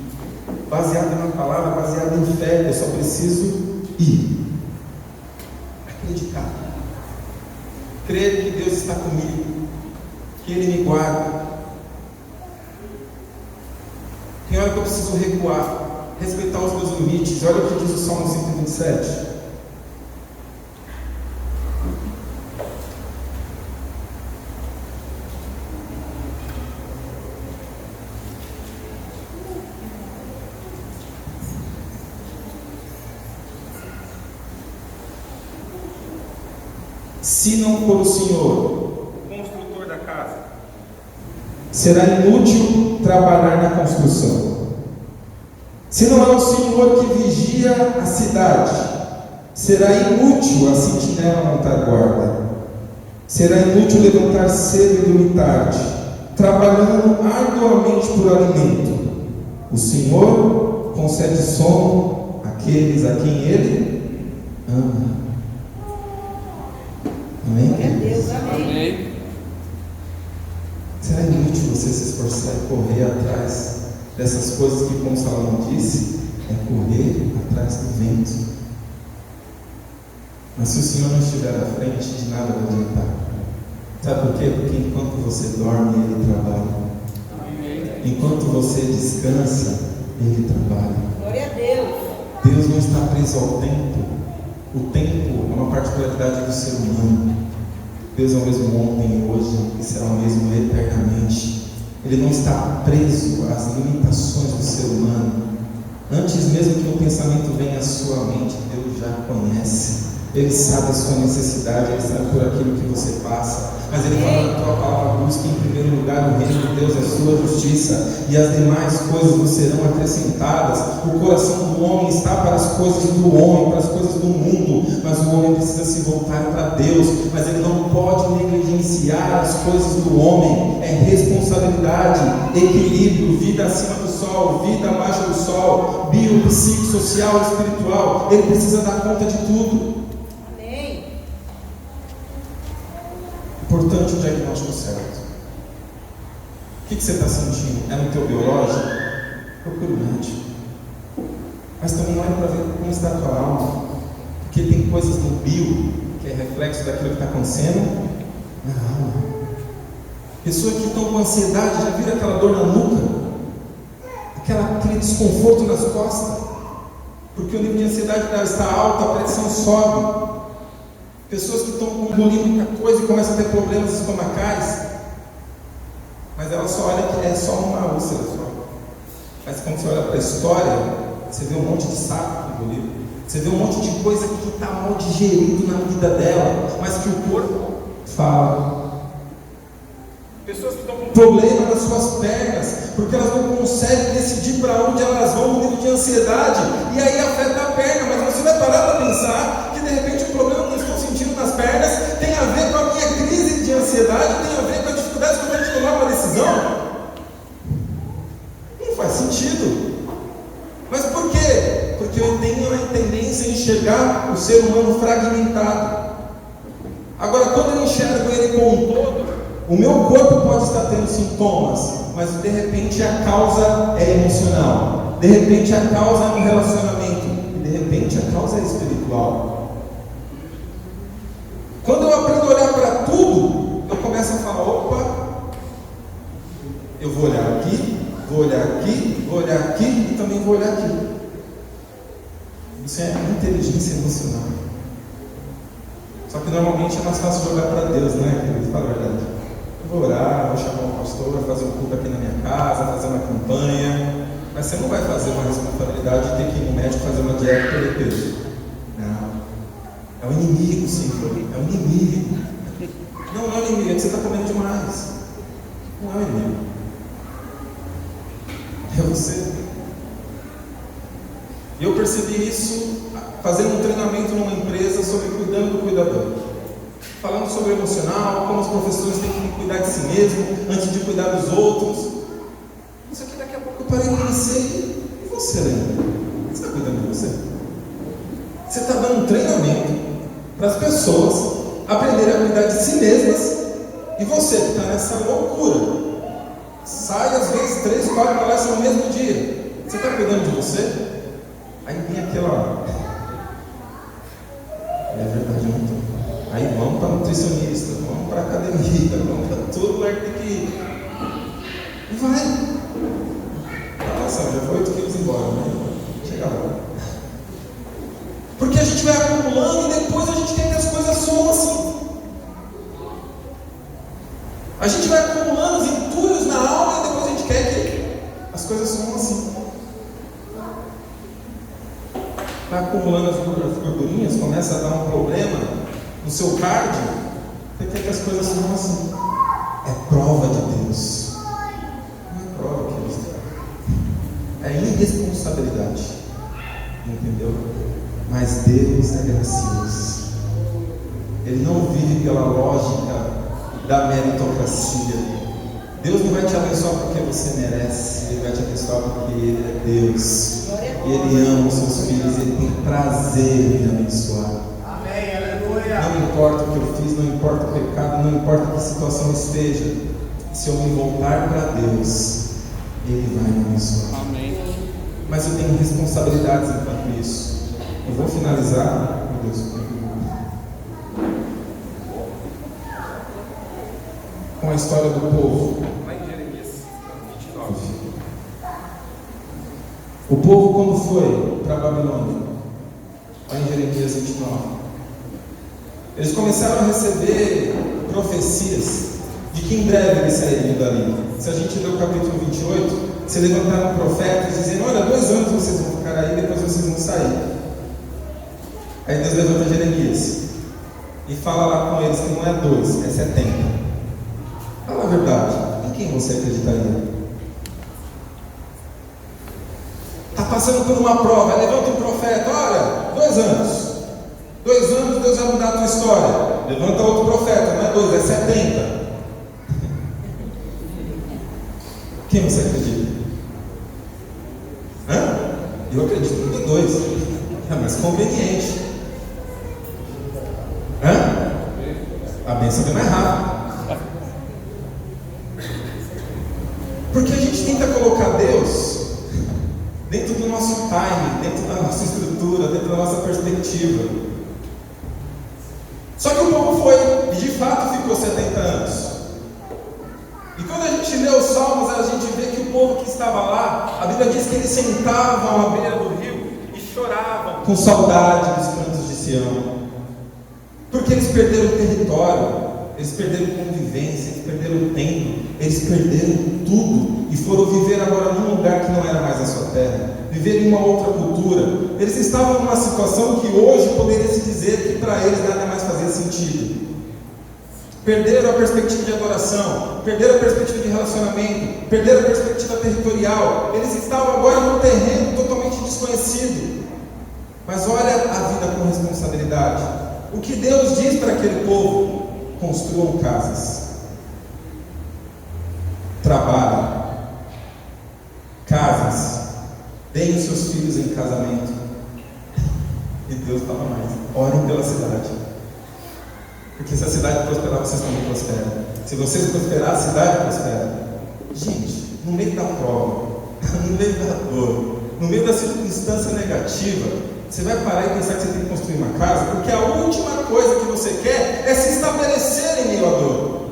Baseado na palavra, baseado em fé, eu só preciso ir. Acreditar. Crer que Deus está comigo, que Ele me guarda. Tem hora que eu preciso recuar, respeitar os meus limites. Olha o que diz o Salmo 127. Se não for o Senhor, o construtor da casa, será inútil trabalhar na construção. Se não é o Senhor que vigia a cidade, será inútil a sentinela montar guarda. Será inútil levantar cedo e dormir tarde, trabalhando arduamente por alimento. O Senhor concede sono àqueles a quem Ele ama. Amém? Glória a Deus. Amém. Será inútil você se esforçar e correr atrás dessas coisas que, como Salomão disse, é correr atrás do vento. Mas se o Senhor não estiver à frente, de nada vai adiantar. Sabe por quê? Porque enquanto você dorme, Ele trabalha. Enquanto você descansa, Ele trabalha. Glória a Deus. Deus não está preso ao tempo. O tempo é uma particularidade do ser humano. Deus é o mesmo ontem e hoje e será o mesmo eternamente. Ele não está preso às limitações do ser humano. Antes mesmo que o pensamento venha à sua mente, Deus já conhece. Ele sabe a sua necessidade, Ele sabe por aquilo que você passa. Mas Ele fala na tua palavra: busque em primeiro lugar o reino de Deus e a sua justiça, e as demais coisas vos serão acrescentadas. O coração do homem está para as coisas do homem, para as coisas do mundo, mas o homem precisa se voltar para Deus. Mas ele não pode negligenciar as coisas do homem. É responsabilidade, equilíbrio, vida acima do sol, vida abaixo do sol, bio, psico, social, espiritual. Ele precisa dar conta de tudo. Importante o diagnóstico certo. O que você está sentindo? É no teu biológico? Procura o médico. Mas também olha para ver como está a tua alma. Porque tem coisas no bio que é reflexo daquilo que está acontecendo na alma. Pessoas que estão com ansiedade, já viram aquela dor na nuca? Aquele desconforto nas costas? Porque o nível de ansiedade dela está alto, a pressão sobe. Pessoas que estão engolindo muita coisa e começam a ter problemas estomacais, mas ela só olha que é só uma úlcera só. Mas quando você olha para a história, você vê um monte de saco engolido, você vê um monte de coisa que está mal digerido na vida dela, mas que o corpo fala. Pessoas que estão com problema nas suas pernas, porque elas não conseguem decidir para onde elas vão no nível de ansiedade, e aí afeta a perna. Mas você vai parar para pensar que de repente o problema que eu estou sentindo nas pernas tem a ver com a minha crise de ansiedade, tem a ver com as dificuldades que eu tenho de tomar uma decisão? Não faz sentido. Mas por quê? Porque eu tenho a tendência a enxergar o ser humano fragmentado. Agora, quando eu enxergo ele como um todo, o meu corpo pode estar tendo sintomas, mas de repente a causa é emocional, de repente a causa é um relacionamento, e de repente a causa é espiritual. Quando eu aprendo a olhar para tudo, eu começo começa a falar: opa, eu vou olhar aqui, vou olhar aqui, vou olhar aqui e também vou olhar aqui. Isso é inteligência emocional. Só que normalmente é mais fácil jogar para Deus, né, querido? Fala a verdade. Eu vou orar, vou chamar um pastor, vou fazer um culto aqui na minha casa, fazer uma campanha. Mas você não vai fazer uma responsabilidade de ter que ir no médico fazer uma dieta e perder peso. Não. É o inimigo, Senhor. É o inimigo. Não é o inimigo, é que você está comendo demais. Não é o inimigo. É você. E eu percebi isso fazendo um treinamento numa empresa sobre cuidando do cuidador. Falando sobre o emocional, como os professores têm que cuidar de si mesmo antes de cuidar dos outros. Isso aqui daqui a pouco eu parei de você. E você, Leandro? Você está cuidando de você? Você está dando um treinamento para as pessoas aprenderem a cuidar de si mesmas. E você que está nessa loucura, sai às vezes 3, 4 palestras no mesmo dia. Você está cuidando de você? Aí vem aquela... É verdade, eu não estou. Aí vamos para nutricionista, vamos para academia, vamos para todo lugar que tem que ir. E vai. Nossa, já foi 8 quilos embora, né? Chega lá. Porque a gente vai acumulando e depois a gente quer que as coisas sumam assim. A gente vai acumulando os entulhos na alma e depois a gente quer que as coisas sumam assim. Vai acumulando as gordurinhas, começa a dar um problema no seu cardio, você quer que as coisas sumam assim. É prova de Deus. Não é prova que Deus é irresponsabilidade. Entendeu? Mas Deus é gracioso. Ele não vive pela lógica da meritocracia. Deus não vai te abençoar porque você merece. Ele vai te abençoar porque Ele é Deus. E Ele ama os seus filhos. Ele tem prazer em me abençoar. Amém, aleluia. Não importa o que eu fiz, não importa o pecado, não importa que situação esteja. Se eu me voltar para Deus, Ele vai me abençoar. Amém. Mas eu tenho responsabilidades enquanto isso. Eu vou finalizar, meu Deus, com a história do povo. Lá em Jeremias 29. O povo, quando foi para a Babilônia, lá em Jeremias 29, eles começaram a receber profecias de que em breve eles sairiam dali. Se a gente ler o capítulo 28, se levantaram profetas dizendo: olha, 2 anos vocês vão ficar aí, depois vocês vão sair. Aí Deus levanta Jeremias e fala lá com eles que não é 2, é 70. Fala a verdade, em quem você acreditaria? Está passando por uma prova, levanta um profeta: olha, 2 anos. 2 anos Deus vai mudar a tua história. Levanta outro profeta, não é 2, é 70. Quem você acredita? Hã? Eu acredito no 2. É mais conveniente. Hã? A bênção vem mais rápido. Porque a gente tenta colocar Deus dentro do nosso time, dentro da nossa estrutura, dentro da nossa perspectiva. Só que o povo foi, e de fato ficou 70 anos. E quando a gente lê os Salmos, a gente vê que o povo que estava lá, a Bíblia diz que eles sentavam à beira do rio e choravam com saudade dos cantos de Sião. Porque eles perderam o território, eles perderam convivência, eles perderam o tempo, eles perderam tudo e foram viver agora num lugar que não era mais a sua terra, viver em uma outra cultura. Eles estavam numa situação que hoje poderia se dizer que para eles nada mais fazia sentido. Perderam a perspectiva de adoração, perderam a perspectiva de relacionamento, perderam a perspectiva territorial. Eles estavam agora num terreno totalmente desconhecido. Mas olha a vida com responsabilidade. O que Deus diz para aquele povo: construam casas, trabalhem, casas, deem os seus filhos em casamento. E Deus fala mais: orem pela cidade. Porque se a cidade prosperar, vocês também prosperam. Se vocês prosperar, a cidade prospera. Gente, no meio da prova, no meio da dor, no meio da circunstância negativa, você vai parar e pensar que você tem que construir uma casa, porque a última coisa que você quer é se estabelecer em meio à dor.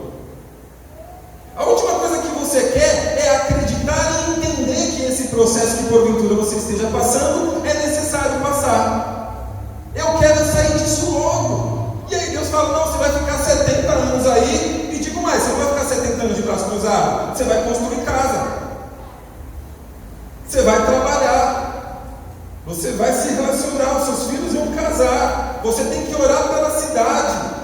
processo que porventura você esteja passando é necessário passar. Eu quero sair disso logo. E aí Deus fala: não, você vai ficar 70 anos aí. E digo mais, você não vai ficar 70 anos de braço cruzado. Você vai construir casa, você vai trabalhar, você vai se relacionar, os seus filhos vão casar, você tem que orar pela cidade.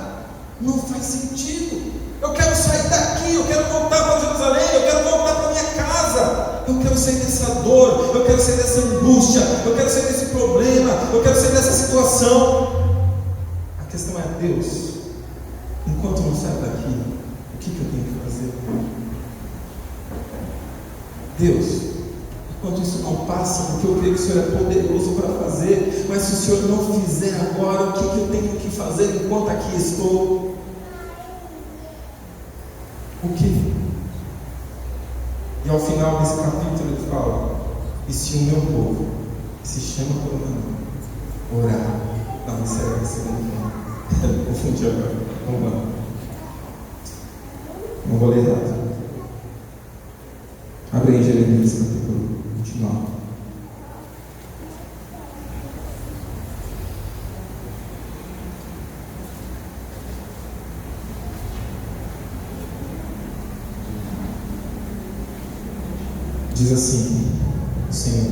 Não faz sentido. Eu quero sair daqui, eu quero voltar para Jerusalém, eu quero voltar para minha casa, eu quero sair dessa dor, eu quero sair dessa angústia, eu quero sair desse problema, eu quero sair dessa situação. A questão é: Deus, enquanto eu não saio daqui, o que eu tenho que fazer? Deus, enquanto isso não passa, porque eu creio que o Senhor é poderoso para fazer, mas se o Senhor não fizer agora, o que eu tenho que fazer enquanto aqui estou? O que? E ao final desse capítulo ele fala: e se o meu povo, que se chama pelo meu nome, orar, não serve segundo. Confundi agora. Vamos lá. Não vou ler errado. Abre aí Jeremias capítulo 29. Diz assim o Senhor: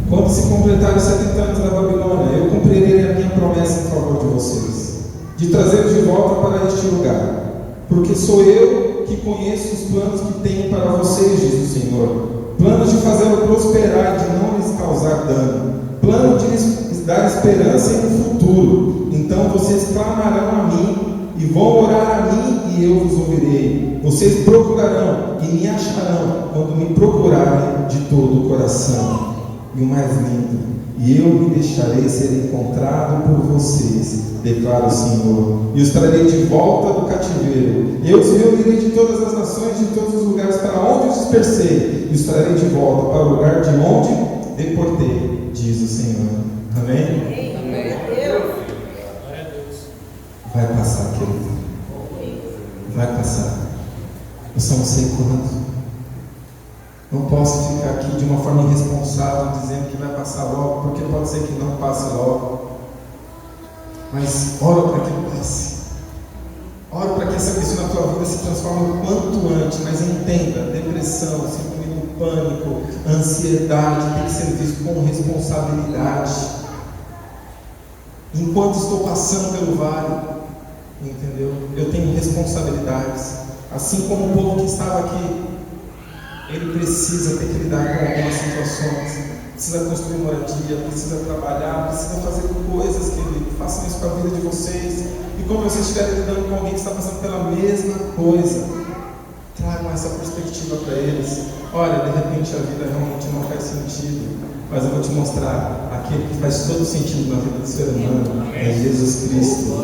quando se completarem os 70 anos da Babilônia, eu cumprirei a minha promessa em favor de vocês, de trazer de volta para este lugar, porque sou eu que conheço os planos que tenho para vocês, diz o Senhor, planos de fazê-lo prosperar e de não lhes causar dano, plano de lhes dar esperança em um futuro. Então vocês clamarão a mim e vão orar a mim, e eu vos ouvirei. Vocês procurarão e me acharão quando me procurarem de todo o coração. E o mais lindo: e eu me deixarei ser encontrado por vocês, declara o Senhor, e os trarei de volta do cativeiro. Eu os reunirei de todas as nações, de todos os lugares para onde os dispersei, e os trarei de volta para o lugar de onde deportei, diz o Senhor. Amém? Vai passar, querido. Vai passar. Eu só não sei quando. Não posso ficar aqui de uma forma irresponsável dizendo que vai passar logo, porque pode ser que não passe logo. Mas ora para que passe. Ora para que isso na tua vida se transforme o quanto antes. Mas entenda: depressão, síndrome do pânico, ansiedade tem que ser visto com responsabilidade. Enquanto estou passando pelo vale, entendeu? Eu tenho responsabilidades. Assim como o povo que estava aqui, ele precisa ter que lidar com algumas situações, precisa construir moradia, precisa trabalhar, precisa fazer coisas, que façam isso com a vida de vocês. E quando vocês estiverem lidando com alguém que está passando pela mesma coisa, tragam essa perspectiva para eles. Olha, de repente a vida realmente não faz sentido, mas eu vou te mostrar aquele que faz todo sentido na vida do ser humano, é Jesus Cristo.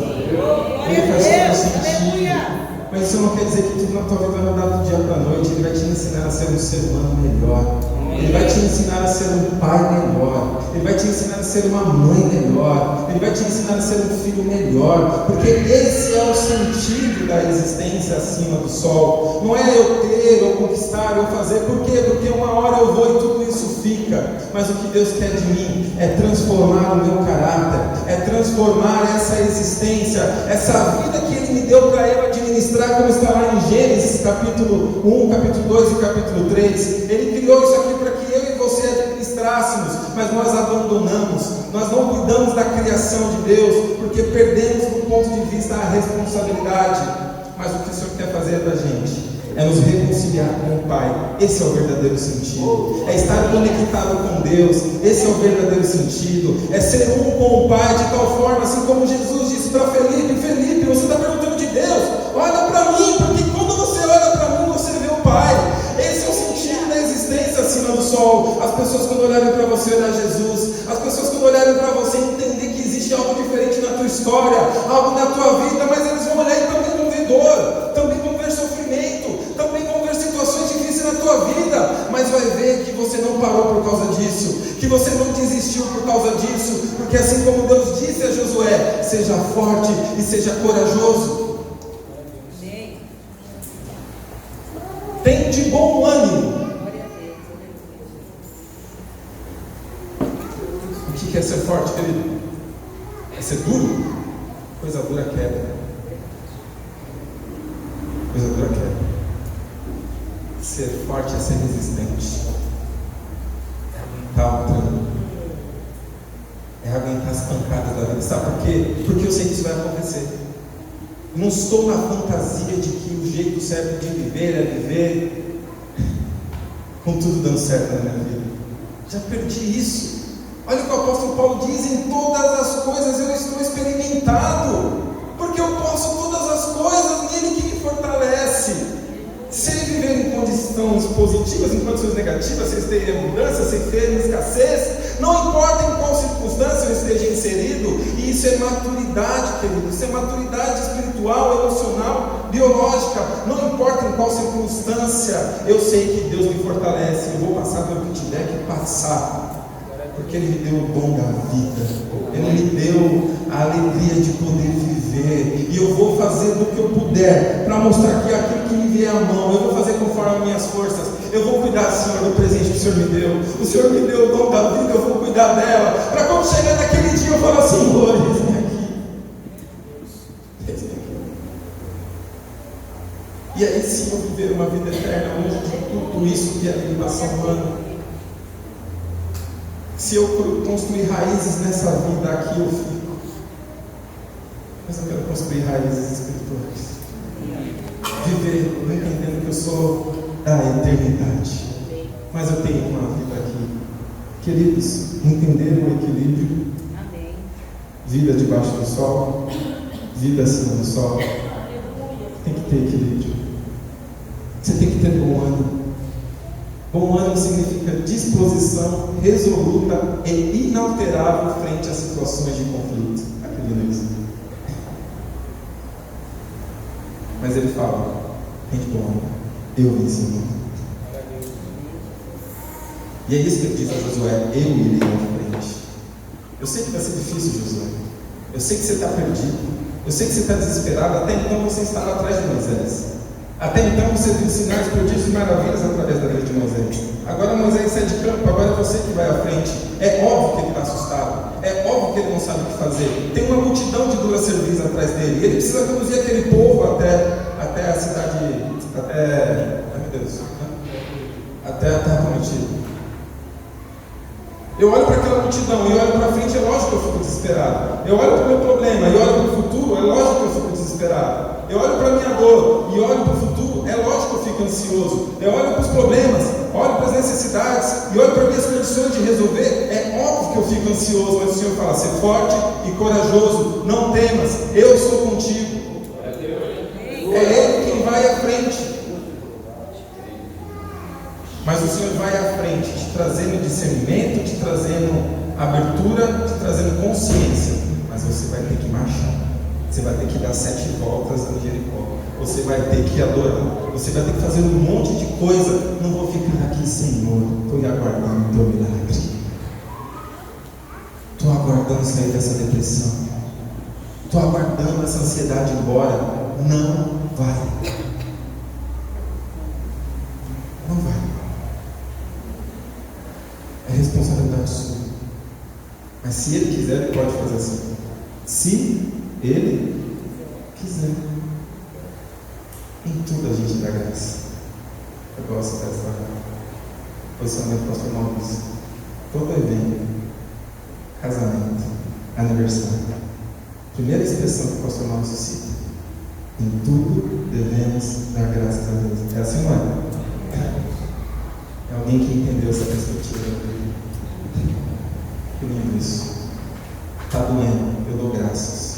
Ele faz todo sentido. Mas isso não quer dizer que tudo na tua vida vai mudar do dia para a noite. Ele vai te ensinar a ser um ser humano melhor. Ele vai te ensinar a ser um pai melhor. Ele vai te ensinar a ser uma mãe melhor. Ele vai te ensinar a ser um filho melhor. Porque esse é o sentido da existência acima do sol. Não é eu ter, ou conquistar, ou fazer. Por quê? Porque uma hora eu vou e tudo isso fica. Mas o que Deus quer de mim é transformar o meu caráter. É transformar essa existência, essa vida que Ele me deu para eu administrar, como está lá em Gênesis capítulo 1, capítulo 2 e capítulo 3. Ele criou isso aqui para que eu e você administrássemos, mas nós abandonamos, nós não cuidamos da criação de Deus, porque perdemos do ponto de vista a responsabilidade. Mas o que o Senhor quer fazer da gente é nos reconciliar com o Pai. Esse é o verdadeiro sentido, é estar conectado com Deus. Esse é o verdadeiro sentido, é ser um com o Pai, de tal forma, assim como Jesus disse para Felipe: Felipe, você está perguntando de Deus, olha para mim, porque quando você olha para mim, você vê o Pai. Esse é o sentido da existência acima do sol. As pessoas, quando olharem para você, olhar Jesus. As pessoas, quando olharem para você, entender que existe algo diferente na tua história, algo na tua vida, mas eles vão olhar e também vão ver dor, também vão ver sofrimento, também vão ver situações difíceis na tua vida, mas vai ver que você não parou por causa disso, que você não desistiu por causa disso, porque assim como Deus disse a Josué: seja forte e seja corajoso. Tem de bom ânimo, que é ser forte, querido? É ser duro? Coisa dura quebra. Coisa dura quebra. Ser forte é ser resistente. É aguentar o tranco. É aguentar as pancadas da vida. Sabe por quê? Porque eu sei que isso vai acontecer. Não estou na fantasia de que o jeito certo de viver é viver com tudo dando certo na minha vida. Já perdi isso. Olha o que o apóstolo Paulo diz: em todas as coisas eu estou experimentado, porque eu posso todas as coisas nele que me fortalece. Se ele viver em condições positivas, em condições negativas, se esteja em abundância, se esteja em escassez, não importa em qual circunstância eu esteja inserido, e isso é maturidade, querido, isso é maturidade espiritual, emocional, biológica. Não importa em qual circunstância, eu sei que Deus me fortalece, eu vou passar pelo que tiver que passar, porque Ele me deu o dom da vida, Ele me deu a alegria de poder viver, e eu vou fazer do que eu puder, para mostrar que aquilo que me vier à mão, eu vou fazer conforme as minhas forças. Eu vou cuidar, Senhor, do presente que o Senhor me deu. O Senhor me deu o dom da vida, eu vou cuidar dela, para quando chegar naquele dia eu falar: Senhor, eis-me aqui. Eis-me aqui. E aí sim eu viver uma vida eterna, longe de tudo isso que é limitação humana. Se eu construir raízes nessa vida aqui, eu fico. Mas eu quero construir raízes espirituais. Viver entendendo que eu sou da eternidade. Mas eu tenho uma vida aqui. Queridos, entender o equilíbrio. Amém. Vida debaixo do sol, vida acima do sol. Tem que ter equilíbrio. Você tem que ter bom ânimo. Bom ânimo significa disposição resoluta e inalterável frente a situações de conflito. Acredito nisso. Mas ele fala: tem de bom ânimo, eu venci. E é isso que ele diz a Josué: eu irei à frente. Eu sei que vai ser difícil, Josué. Eu sei que você está perdido. Eu sei que você está desesperado. Até então você estava atrás de Moisés. Até então você viu sinais, prodígios e maravilhas através da vida de Moisés. Agora Moisés sai de campo, agora é você que vai à frente. É óbvio que ele está assustado. É óbvio que ele não sabe o que fazer. Tem uma multidão de duras servis atrás dele. Ele precisa conduzir aquele povo até a cidade, até a terra prometida. Eu olho para aquela multidão e olho para frente, é lógico que eu fico desesperado. Eu olho para o meu problema e olho para o futuro, é lógico que eu fico desesperado. Eu olho para a minha dor e olho para o futuro, é lógico que eu fico ansioso. Eu olho para os problemas, olho para as necessidades e olho para as minhas condições de resolver, é óbvio que eu fico ansioso. Mas o Senhor fala: ser forte e corajoso, não temas, eu sou contigo. É Ele quem vai à frente. Mas o Senhor vai à frente, te trazendo discernimento, te trazendo abertura, te trazendo consciência. Mas você vai ter que marchar. Você vai ter que dar 7 voltas no Jericó. Você vai ter que adorar. Você vai ter que fazer um monte de coisa. Não vou ficar aqui, Senhor. Estou aguardando o teu milagre. Estou aguardando sair dessa depressão. Estou aguardando essa ansiedade ir embora. Não vai. Não vai. É responsabilidade sua. Mas se Ele quiser, Ele pode fazer assim. Se Ele quiser. Em tudo a gente dá graça. Eu gosto dessa posicionamento do pastor Maurício. Todo evento, casamento, aniversário, primeira expressão que o pastor Maurício cita: em tudo devemos dar graças a Deus. É assim, não é? É alguém que entendeu essa perspectiva. Que lindo isso. Está doendo, eu dou graças.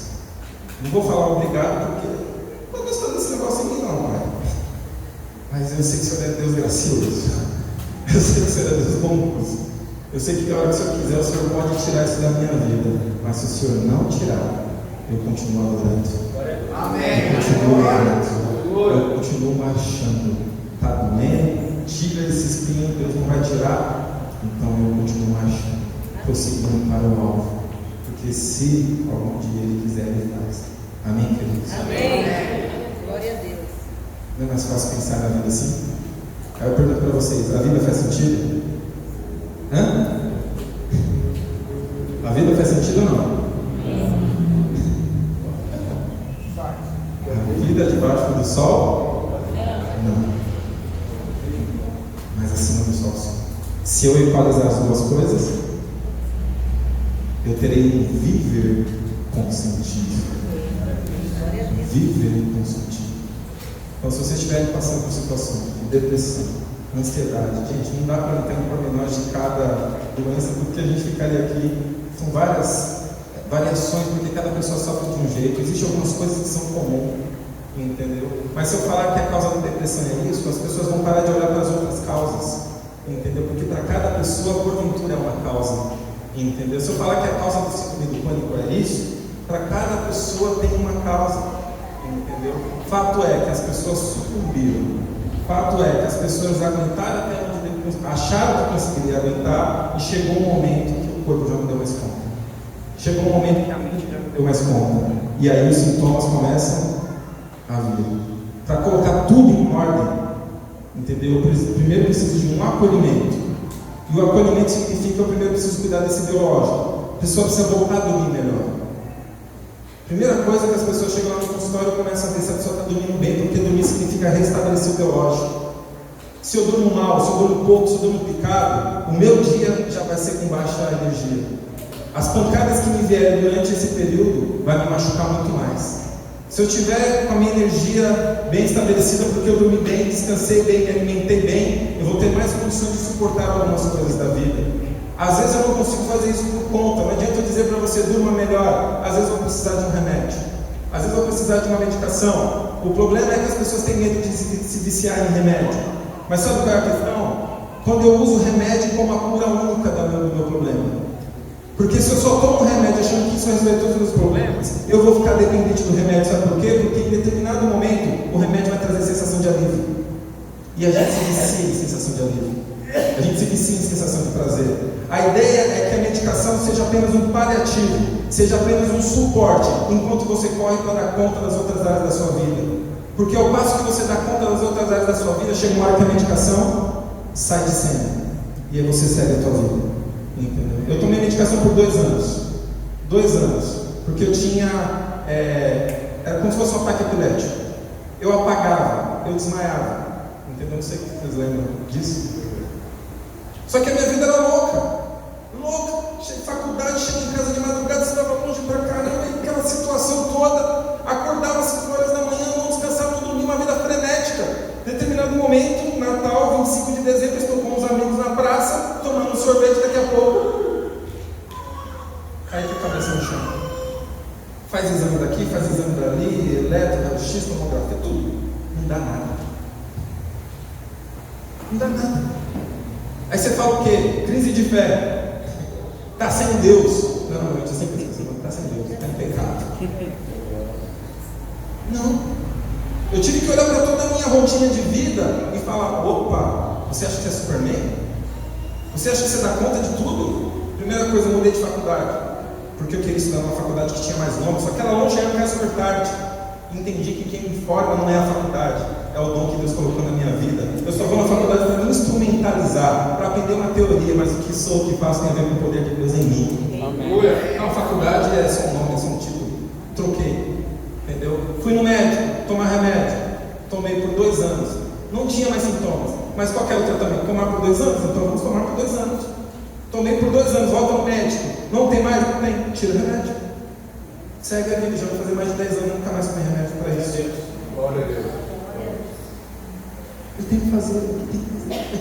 Não vou falar obrigado porque não estou gostando desse negócio em mim, não, pai. Mas eu sei que o Senhor é Deus gracioso. Eu sei que o Senhor é Deus bondoso. Eu sei que a hora que o Senhor quiser, o Senhor pode tirar isso da minha vida. Mas se o Senhor não tirar, eu continuo adorando. Amém. Eu continuo orando. Eu continuo marchando. Está doendo? Tira esse espinho, Deus não vai tirar. Então eu continuo marchando, prosseguindo para o alvo. Porque se algum dia Ele quiser, Ele faz. Amém, queridos? Amém. Glória a Deus. Não é mais fácil pensar na vida assim? Aí eu pergunto para vocês: a vida faz sentido? Hã? A vida faz sentido ou não? A vida debaixo do sol? Não. Mas acima do sol, sim. Se eu equalizar as duas coisas, eu terei um viver com sentido. Viver com sentido. Então, se vocês estiverem passando por situação de depressão, ansiedade, gente, não dá para entrar em pormenores de cada doença, porque a gente ficaria aqui, são várias variações, porque cada pessoa sofre de um jeito, existem algumas coisas que são comuns, entendeu? Mas se eu falar que a causa da depressão é isso, as pessoas vão parar de olhar para as outras causas, entendeu? Porque para cada pessoa, porventura, é uma causa, entendeu? Se eu falar que a causa do síndrome do pânico é isso, para cada pessoa tem uma causa, entendeu? Fato é que as pessoas sucumbiram. Fato é que as pessoas aguentaram até onde acharam que conseguiria aguentar e chegou um momento que o corpo já não deu mais conta. Chegou um momento que a mente já não deu mais conta. E aí os sintomas começam a vir. Para colocar tudo em ordem, entendeu? Primeiro preciso de um acolhimento. E o acolhimento significa que eu primeiro preciso cuidar desse biológico. A pessoa precisa voltar a dormir melhor. Primeira coisa que as pessoas chegam lá no consultório e começam a ver se a pessoa está dormindo bem, porque dormir significa restabelecer o biológico. Se eu durmo mal, se eu durmo pouco, se eu durmo picado, o meu dia já vai ser com baixa energia. As pancadas que me vierem durante esse período vai me machucar muito mais. Se eu tiver com a minha energia bem estabelecida, porque eu dormi bem, descansei bem, me alimentei bem, eu vou ter mais condições de suportar algumas coisas da vida. Às vezes eu não consigo fazer isso por conta, não adianta eu dizer para você durma melhor, às vezes eu vou precisar de um remédio, às vezes eu vou precisar de uma medicação. O problema é que as pessoas têm medo de se viciar em remédio. Mas sabe qual é a questão? Quando eu uso o remédio como a cura única do meu problema. Porque se eu só tomo um remédio achando que isso vai resolver todos os meus problemas, eu vou ficar dependente do remédio, sabe por quê? Porque em determinado momento o remédio vai trazer sensação de alívio. E a gente se vicia em sensação de alívio. A gente se vicia em sensação de prazer. A ideia é que a medicação seja apenas um paliativo, seja apenas um suporte, enquanto você corre para dar conta das outras áreas da sua vida. Porque ao passo que você dá conta das outras áreas da sua vida, chega uma hora que a medicação sai de cena. E aí você segue a tua vida. Entendeu? Eu tomei medicação por 2 anos. 2 anos. Porque eu tinha... era como se fosse um ataque epilético. Eu apagava, eu desmaiava. Entendeu? Não sei o que vocês lembram disso. Só que a minha vida era louca. Cheio de faculdade, cheio de casa de madrugada, você estava longe pra caramba, e aquela situação toda, acordava às 5 horas da manhã, não descansava, não dormia, uma vida frenética. Em determinado momento, Natal, 25 de dezembro, estou com uns amigos na praça, tomando um sorvete, daqui a pouco, cai com a cabeça no chão. Faz exame daqui, faz exame dali, eletro, raio-x, tomografia, tudo. Não dá nada. Não dá nada. Aí você fala o quê? Crise de fé. Está sem Deus. Não, eu sempre digo assim, está sem Deus, está em pecado. Não. Eu tive que olhar para toda a minha rotina de vida e falar, opa, você acha que você é Superman? Você acha que você dá conta de tudo? Primeira coisa, eu mudei de faculdade. Porque eu queria estudar numa faculdade que tinha mais nome, só que ela longe era mais super tarde. Entendi que quem me forma não é a faculdade, é o dom que Deus colocou na minha vida. Eu só vou na faculdade para me instrumentalizar, para aprender uma teoria, mas o que sou, o que faço tem a ver com o poder de Deus em mim. Amém. A faculdade é só um nome, é só um título. Troquei, entendeu? Fui no médico, tomar remédio, tomei por 2 anos. Não tinha mais sintomas, mas qual era o tratamento? Tomar por 2 anos? Então vamos tomar por 2 anos. Tomei por 2 anos, volta ao médico. Não tem mais? Não tem. Tira o remédio. Segue a vida, já vou fazer mais de 10 anos, nunca mais tomei remédio para isso. Glória a Deus. Eu tenho que fazer, eu tenho que fazer.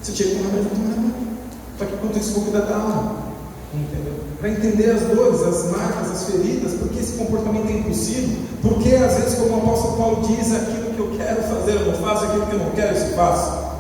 Se eu tiver com remédio, eu vou tomar remédio. Só que enquanto isso, eu vou cuidar da alma. Entendeu? Para entender as dores, as marcas, as feridas, porque esse comportamento é impossível, porque às vezes, como o apóstolo Paulo diz, aquilo que eu quero fazer eu não faço, aquilo que eu não quero eu faço.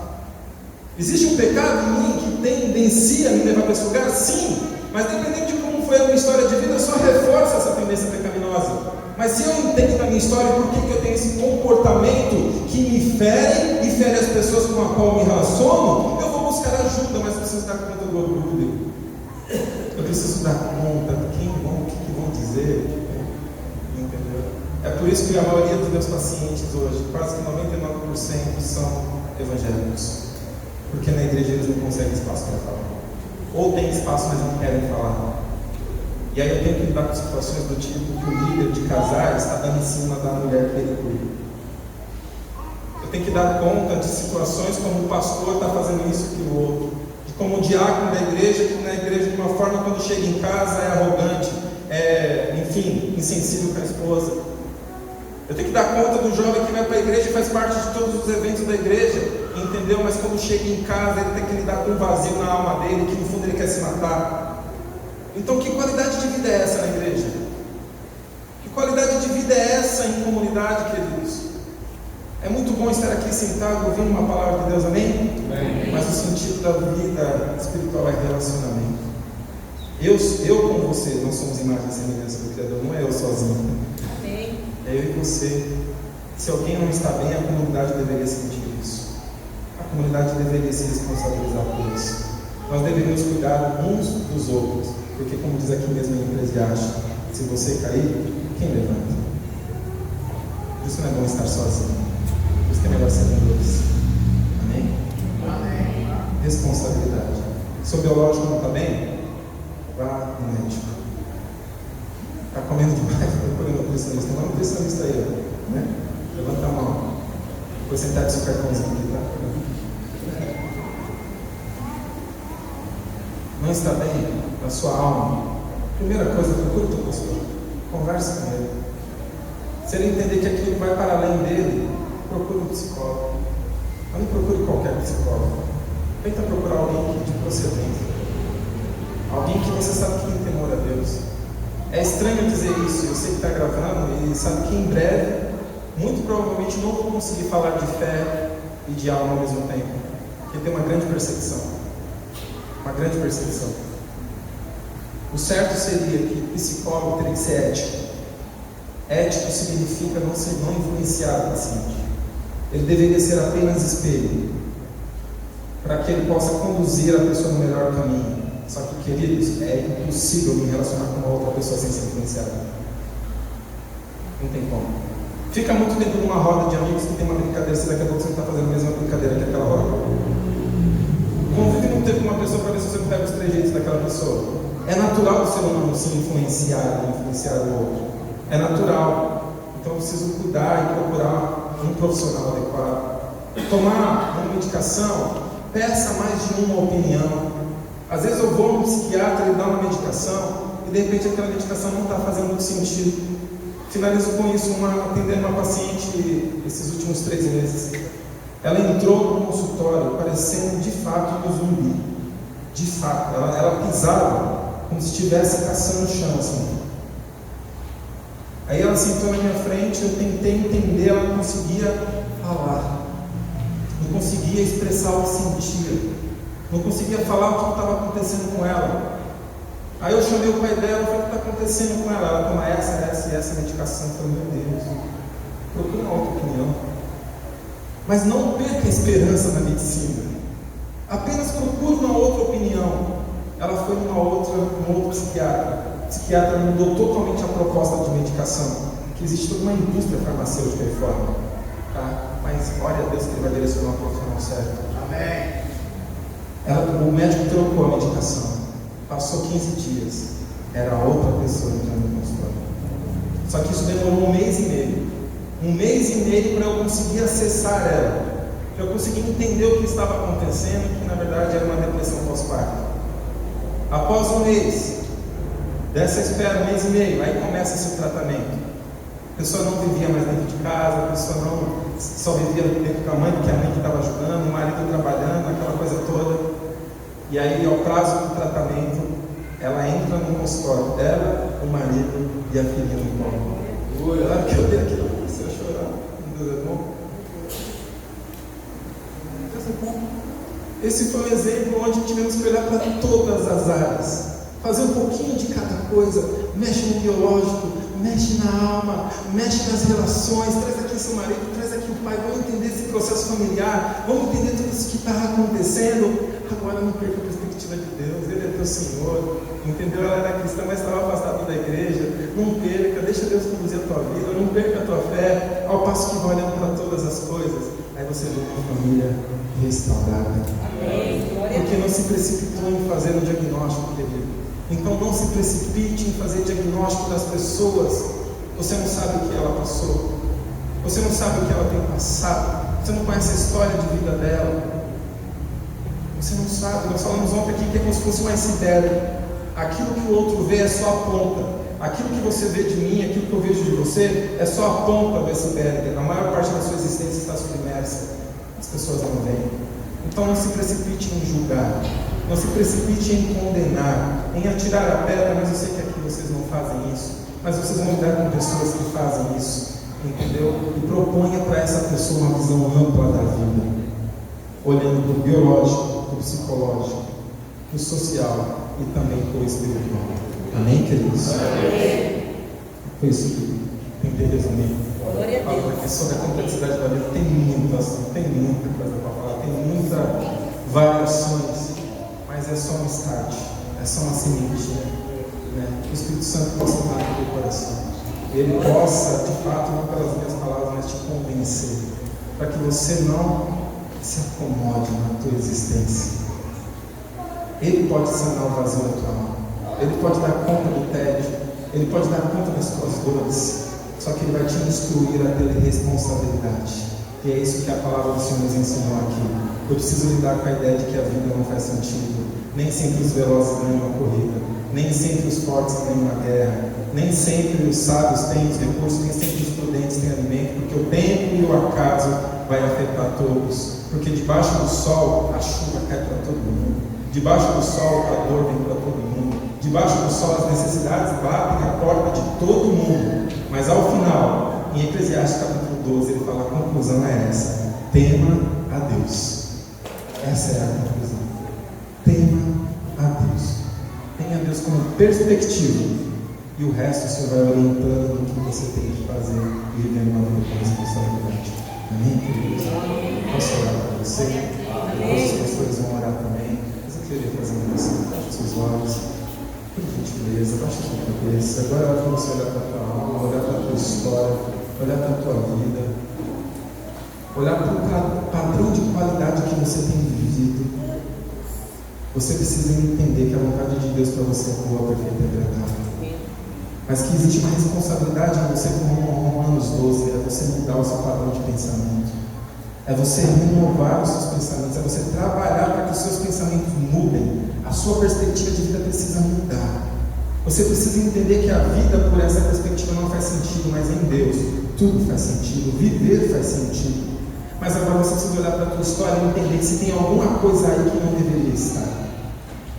Existe um pecado em mim que tendencia a me levar para esse lugar? Sim, mas dependendo de como foi a minha história de vida, só reforça essa tendência pecaminosa. Mas se eu entendo da minha história por que eu tenho esse comportamento que me fere e fere as pessoas com as quais eu me relaciono, eu vou buscar ajuda, mas preciso dar conta do orgulho. Eu preciso dar conta de quem vão, o que vão dizer. Entendeu? É por isso que a maioria dos meus pacientes hoje, quase que 99%, são evangélicos. Porque na igreja eles não conseguem espaço para falar. ou têm espaço, mas não querem falar. E aí eu tenho que lidar com situações do tipo que o líder de casais está dando em cima da mulher que ele cuida. Eu tenho que dar conta de situações como o pastor está fazendo isso e aquilo outro. De como o diácono da igreja, que na igreja de uma forma, quando chega em casa é arrogante, enfim, insensível com a esposa. Eu tenho que dar conta do jovem que vai para a igreja e faz parte de todos os eventos da igreja, entendeu? Mas quando chega em casa, ele tem que lidar com um vazio na alma dele, que no fundo ele quer se matar. Então, que qualidade de vida é essa na igreja? Que qualidade de vida é essa em comunidade, queridos? É muito bom estar aqui sentado ouvindo uma palavra de Deus, amém? Amém. Mas o sentido da vida espiritual é relacionamento. Eu com você, nós somos imagem e semelhança do Criador, não é eu sozinho. Amém. É eu e você. Se alguém não está bem, a comunidade deveria sentir isso. A comunidade deveria se responsabilizar por isso. Nós deveríamos cuidar uns dos outros, porque como diz aqui mesmo em Eclesiastes, se você cair, quem levanta? Por isso não é bom estar sozinho. Por isso que é melhor ser em dois. Amém? Amém. Responsabilidade. Seu biológico não está bem? Vá no médico. Está comendo demais? Procura um nutricionista. Tem uma nutricionista aí, ó, né? Levanta a mão. Depois você pega o seu cartãozinho aqui, tá? Não está bem na sua alma? Primeira coisa, procure o teu pastor. Converse com ele. Se ele entender que aquilo vai para além dele, procure um psicólogo. Mas não procure qualquer psicólogo. Tenta procurar alguém de procedência. Alguém que você sabe que tem temor a Deus. É estranho dizer isso, eu sei que está gravando e sabe que em breve, muito provavelmente não vou conseguir falar de fé e de alma ao mesmo tempo, porque tem uma grande perseguição. Uma grande perseguição. O certo seria que o psicólogo teria que ser ético. Ético significa não influenciar o paciente. Ele deveria ser apenas espelho, para que ele possa conduzir a pessoa no melhor caminho. Só que, queridos, é impossível me relacionar com uma outra pessoa sem ser influenciada. Não tem como. Fica muito tempo numa roda de amigos que tem uma brincadeira, se daqui a pouco você não está fazendo a mesma brincadeira que aquela roda. Convive muito tempo com uma pessoa para ver se você pega os trejeitos daquela pessoa. É natural o ser humano se influenciar o outro. É natural. Então eu preciso cuidar e procurar um profissional adequado. Tomar uma medicação, peça mais de uma opinião. Às vezes eu vou no psiquiatra, ele dá uma medicação e de repente aquela medicação não está fazendo muito sentido. Finalizo com isso, atendendo uma paciente esses últimos 3 meses. Ela entrou no consultório parecendo de fato um zumbi. De fato, ela pisava como se estivesse caçando o chão assim. Aí ela sentou na minha frente, eu tentei entender, ela não conseguia falar. Não conseguia expressar o que sentia. Não conseguia falar o que estava acontecendo com ela. Aí eu chamei o pai dela e falei: o que está acontecendo com ela? Ela toma essa medicação. Eu falei: meu Deus, procura uma outra opinião. Mas não perca a esperança na medicina. Apenas procure uma outra opinião. Ela foi num outro psiquiatra. O psiquiatra mudou totalmente a proposta de medicação. Que existe toda uma indústria farmacêutica aí fora. Tá? Mas olha a Deus que ele vai direcionar o profissional certo. Amém. O médico trocou a medicação. Passou 15 dias. Era outra pessoa entrando no consultório. Só que isso demorou 1 mês e meio. 1 mês e meio para eu conseguir acessar ela. Para eu conseguir entender o que estava acontecendo, que na verdade era uma depressão pós-parto. Após 1 mês dessa espera, 1 mês e meio, aí começa esse tratamento. A pessoa não vivia mais dentro de casa, a pessoa não só vivia dentro da mãe, porque a mãe que estava ajudando, o marido trabalhando, aquela coisa toda. E aí, ao prazo do tratamento, ela entra no consultório dela, o marido e a filhinha no colo. Na hora que eu dei aquilo, eu comecei a chorar. Deus é bom. Deus é bom. Esse foi um exemplo onde tivemos que olhar para todas as áreas. Fazer um pouquinho de cada coisa. Mexe no biológico, mexe na alma, mexe nas relações, traz aqui seu marido, traz aqui o pai, vamos entender esse processo familiar, vamos entender tudo isso que está acontecendo. Agora não perca a perspectiva de Deus, Ele é teu Senhor, entendeu? Ela era cristã, mas estava afastada da igreja. Não perca, deixa Deus conduzir a tua vida, não perca a tua fé, ao passo que vai olhando para todas as coisas. Aí você vê uma família restaurada. Porque não se precipitou em fazer o diagnóstico, querido. Então não se precipite em fazer diagnóstico das pessoas. Você não sabe o que ela passou, você não sabe o que ela tem passado, você não conhece a história de vida dela. Você não sabe. Nós falamos ontem aqui que é como se fosse um iceberg. Aquilo que o outro vê é só a ponta. Aquilo que você vê de mim, aquilo que eu vejo de você, é só a ponta do iceberg. A maior parte da sua existência está submersa. As pessoas não veem. Então não se precipite em julgar, não se precipite em condenar, em atirar a pedra. Mas eu sei que aqui vocês não fazem isso, mas vocês vão lidar com pessoas que fazem isso, entendeu? E proponha para essa pessoa uma visão ampla da vida, olhando para o biológico, para o psicológico, para o social e também para o espiritual. Amém, queridos? Foi isso que tentei resumir. Fala aqui sobre a complexidade da vida. Tem muito assunto, tem muita coisa para falar, tem muitas variações, mas é só um start, é só uma semente, né? Que o Espírito Santo possa entrar no teu coração, e Ele possa, de fato, não pelas minhas palavras, mas te convencer, para que você não se acomode na tua existência. Ele pode sanar o vazio da tua alma, Ele pode dar conta do tédio, Ele pode dar conta das tuas dores, só que Ele vai te instruir a ter responsabilidade. E é isso que a palavra do Senhor nos ensinou aqui. Eu preciso lidar com a ideia de que a vida não faz sentido. Nem sempre os velozes ganham uma corrida, nem sempre os fortes ganham uma guerra, nem sempre os sábios têm os recursos, nem sempre os prudentes têm alimento, porque o tempo e o acaso vai afetar todos. Porque debaixo do sol a chuva cai para todo mundo, debaixo do sol a dor vem para todo mundo, debaixo do sol as necessidades batem a porta de todo mundo. Mas ao final, em Eclesiastes capítulo 12, ele fala: a conclusão é essa: tema a Deus. Essa é a conclusão. Tema a Deus. Tenha Deus como perspectiva, e o resto o Senhor vai orientando o que você tem que fazer e vivendo uma vida com responsabilidade. Amém, queridos? Posso orar para você? Nossos pastores vão orar também. Mas eu queria fazer uma oração. Feche seus olhos, por gentileza, baixa sua cabeça. Agora é hora de você olhar para a tua alma, olhar para a tua história, olhar para a tua vida, olhar para o padrão de qualidade que você tem vivido. Você precisa entender que a vontade de Deus para você é boa, perfeita e agradável, mas que existe uma responsabilidade em você, como Romanos 12, é você mudar o seu padrão de pensamento, é você renovar os seus pensamentos, é você trabalhar para que os seus pensamentos mudem. A sua perspectiva de vida precisa mudar. Você precisa entender que a vida por essa perspectiva não faz sentido, mas em Deus tudo faz sentido, viver faz sentido. Mas agora você precisa olhar para a tua história e entender que se tem alguma coisa aí que não deveria estar,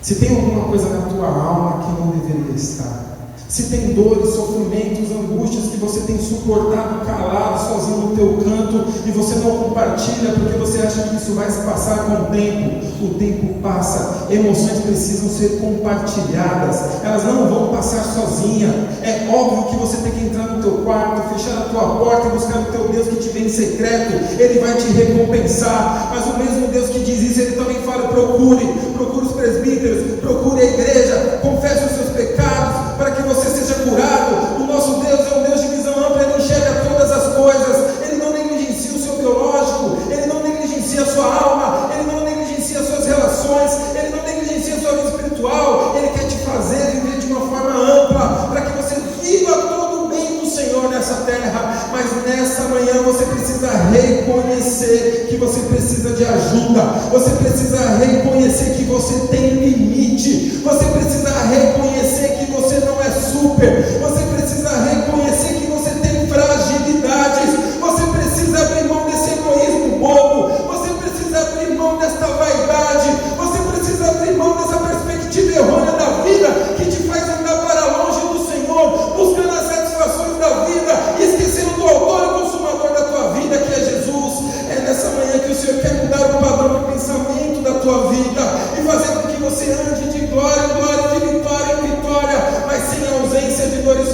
se tem alguma coisa na tua alma que não deveria estar, se tem dores, sofrimentos, angústias que você tem suportado calado, sozinho no teu canto, e você não compartilha porque você acha que isso vai se passar com o tempo passa. Emoções precisam ser compartilhadas, elas não vão passar sozinha. É óbvio que você tem que entrar no teu quarto, fechar a tua porta e buscar o teu Deus que te vê em secreto. Ele vai te recompensar, mas o mesmo Deus que diz isso, Ele também fala: procure os presbíteros, procure a igreja, confesse os seus pecados, para que você seja curado. O nosso Deus é um Deus de visão ampla, Ele enxerga todas as coisas, Ele não negligencia o seu biológico, Ele não negligencia a sua alma, Ele não negligencia as suas relações, Ele não negligencia a sua vida espiritual. Ele quer te fazer viver de uma forma ampla, para que você viva todo o bem do Senhor nessa terra. Mas nessa manhã você precisa reconhecer que você precisa de ajuda, você precisa reconhecer que você tem limite, você precisa reconhecer que você não é super, você precisa reconhecer que você tem fragilidades, você precisa abrir mão desse egoísmo bobo, você precisa abrir mão desta vaidade, você precisa abrir mão dessa perspectiva errônea da vida que te faz andar para longe do Senhor, buscando as satisfações da vida, esquecendo do autor e consumador da tua vida, que é Jesus. É nessa manhã que o Senhor quer mudar o padrão de pensamento da tua vida e fazer com que você ande de glória em glória, de vitória em vitória, mas sem a ausência de dores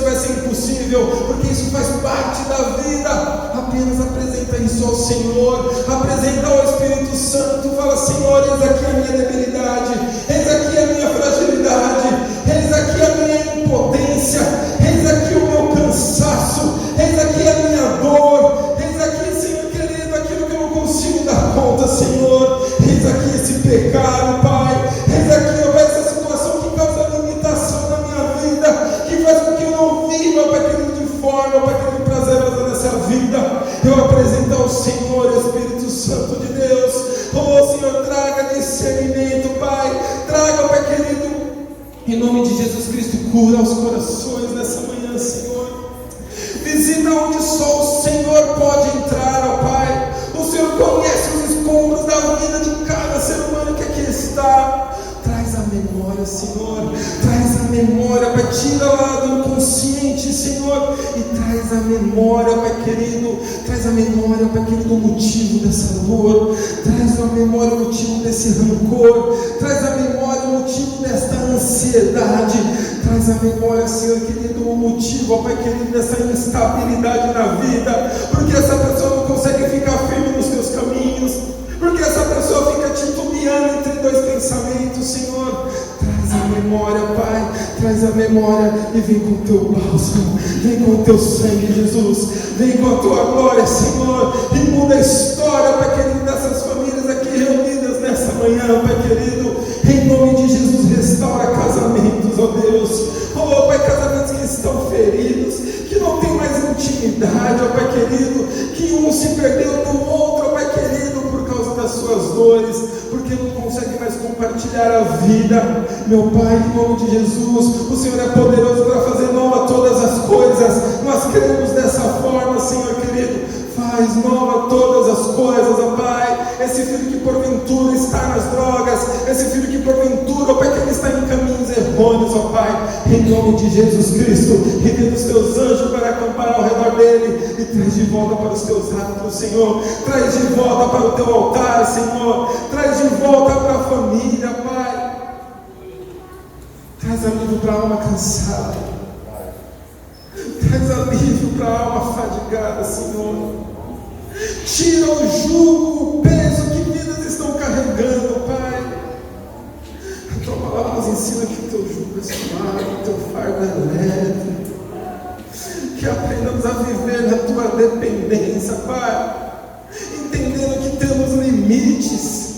isso ao Senhor, apresenta ao Espírito Santo, fala: Senhor, eis aqui a minha debilidade, eis aqui a minha fragilidade, eis aqui a minha impotência, eis aqui o meu cansaço, eis aqui a minha dor, eis aqui, Senhor querido, aquilo que eu não consigo dar conta, Senhor, eis aqui esse pecado, Pai, eis aqui, ó Pai, essa situação que causa limitação na minha vida, que faz com que eu não viva, Pai querido, de forma, Pai querido, prazerosa nessa vida. Eu apresento ao Senhor, Espírito Santo de Deus. Oh Senhor, traga discernimento, Pai, traga, Pai querido, em nome de Jesus Cristo, cura os corações nessa manhã, Senhor. Visita onde só o Senhor pode entrar, ó Pai. O Senhor conhece os escombros da vida de cada ser humano que aqui está. Traz a memória, Senhor, traz a memória, Pai, tira lá do inconsciente, Senhor, e traz a memória, Pai querido, traz a memória, Pai querido, o motivo dessa dor, traz a memória, o motivo desse rancor, traz a memória, o motivo desta ansiedade, traz a memória, Senhor querido, o motivo, Pai querido, dessa instabilidade na vida, porque essa pessoa não consegue ficar firme nos teus caminhos, porque essa pessoa fica titubeando entre dois pensamentos, Senhor. Traz a memória, Pai, traz a memória e vem com o teu bálsamo, vem com o teu sangue, Jesus, vem com a tua glória, Senhor, e muda a história, Pai querido, dessas famílias aqui reunidas nessa manhã, Pai querido, em nome de Jesus, restaura casamentos, ó Deus, oh Pai, casamentos que estão feridos, que não tem mais intimidade, ó Pai querido, que um se perdeu do outro, ó Pai querido, por causa das suas dores, porque não consegue mais compartilhar a vida. Meu Pai, em nome de Jesus, o Senhor é poderoso para fazer nova todas as coisas. Nós cremos dessa forma, Senhor querido. Faz nova todas as coisas, ó Pai. Esse filho que porventura está nas drogas, esse filho que porventura, ó Pai, que ele está em caminhos errôneos, ó Pai, em nome de Jesus Cristo, envia os teus anjos para acampar ao redor dele e traz de volta para os teus atos, Senhor. Traz de volta para o teu altar, Senhor. Traz de volta para a família, Pai. Traz alívio para a alma cansada. Traz alívio para a alma fadigada, Senhor. Tira o jugo, o peso que vidas estão carregando, Pai. A tua palavra nos ensina que o teu jugo é suave, o teu fardo é leve. Que aprendamos a viver na tua dependência, Pai. Entendendo que temos limites.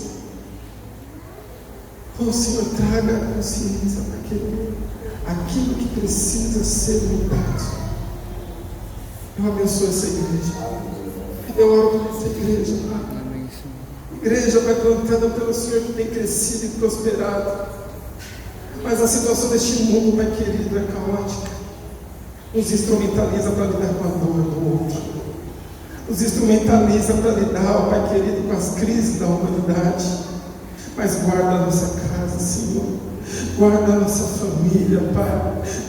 Oh Senhor, traga a consciência para aquilo que precisa ser mudado. Eu abençoo essa igreja. Eu oro por essa igreja, Pai. Igreja, Pai, plantada pelo Senhor, que tem crescido e prosperado. Mas a situação deste mundo, Pai querido, é caótica. Nos instrumentaliza para lidar com a dor do outro. Nos instrumentaliza para lidar, Pai querido, com as crises da humanidade. Mas guarda a nossa casa, Senhor. Guarda a nossa família, Pai.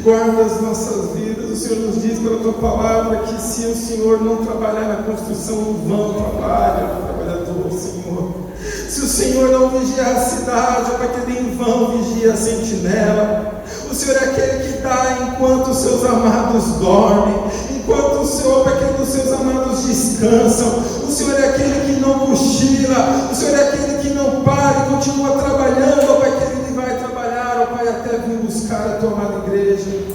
Guarda as nossas vidas. O Senhor nos diz pela tua palavra que se o Senhor não trabalhar na construção, em vão trabalha o trabalhador, Senhor. Se o Senhor não vigiar a cidade, Pai, que em vão vigia a sentinela. O Senhor é aquele que dá enquanto os seus amados dormem, enquanto o Senhor, Pai, que os seus amados descansam. O Senhor é aquele que não cochila. O Senhor é aquele que não para e continua trabalhando, Pai, que Ele vai trabalhar, Pai, até vir buscar a tua amada igreja.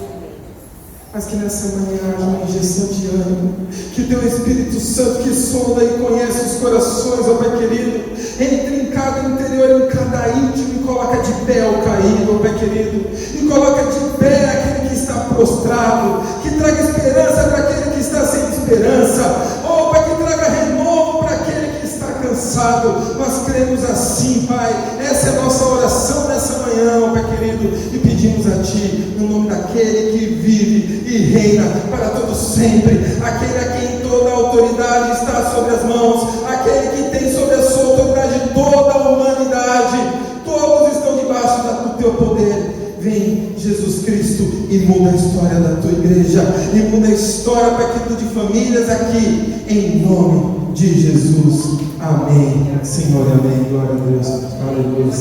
Mas que nessa manhã haja uma injeção de ânimo, que o teu Espírito Santo, que sonda e conhece os corações, ó Pai querido, entre em cada interior, em cada íntimo, e coloca de pé o caído, ó Pai querido, e coloca de pé aquele que está prostrado, que traga esperança para aquele que está sem esperança, ó Pai, que traga renovo para aquele que está cansado. Nós cremos assim, Pai. Essa é a nossa oração nessa manhã, ó Pai querido, e pedimos a Ti, no nome daquele que vive e reina para todo sempre, aquele a quem toda a autoridade está sobre as mãos, aquele que tem sobre a sua autoridade toda a humanidade. Todos estão debaixo do teu poder. Vem, Jesus Cristo, e muda a história da tua igreja, e muda a história, Pai querido, de famílias aqui, em nome de Jesus. Amém. Senhor, amém. Glória a Deus. Aleluia.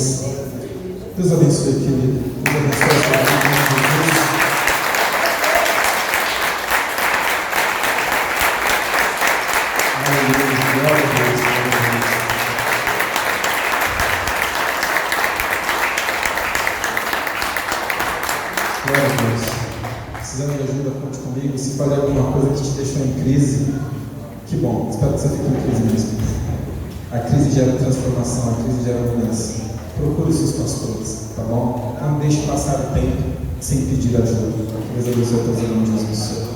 Deus abençoe, querido. Deus abençoe a tua vida. Aleluia. coisa te deixou em crise, que bom, espero que você fique em crise mesmo. A crise gera transformação, a crise gera mudança. Procure seus pastores, tá bom? Não deixe passar o tempo sem pedir ajuda. Deus abençoe a todos em nome de Jesus.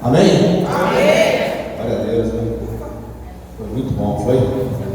Amém? Amém? Glória a Deus, né? Foi muito bom, foi?